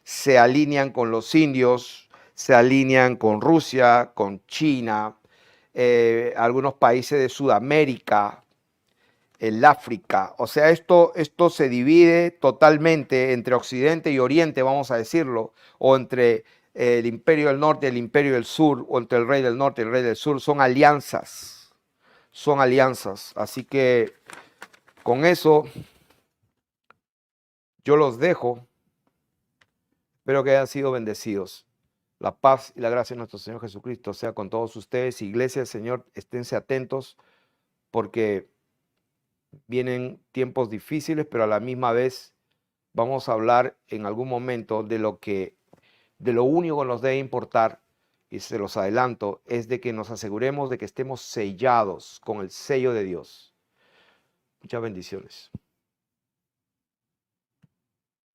se alinean con los indios, se alinean con Rusia, con China, algunos países de Sudamérica, el África. O sea, esto se divide totalmente entre Occidente y Oriente, vamos a decirlo, o entre el Imperio del Norte y el Imperio del Sur, o entre el Rey del Norte y el Rey del Sur. Son alianzas, son alianzas. Así que con eso yo los dejo. Espero que hayan sido bendecidos. La paz y la gracia de nuestro Señor Jesucristo sea con todos ustedes. Iglesia del Señor, esténse atentos porque vienen tiempos difíciles, pero a la misma vez vamos a hablar en algún momento de lo único que nos debe importar, y se los adelanto, es de que nos aseguremos de que estemos sellados con el sello de Dios. Muchas bendiciones.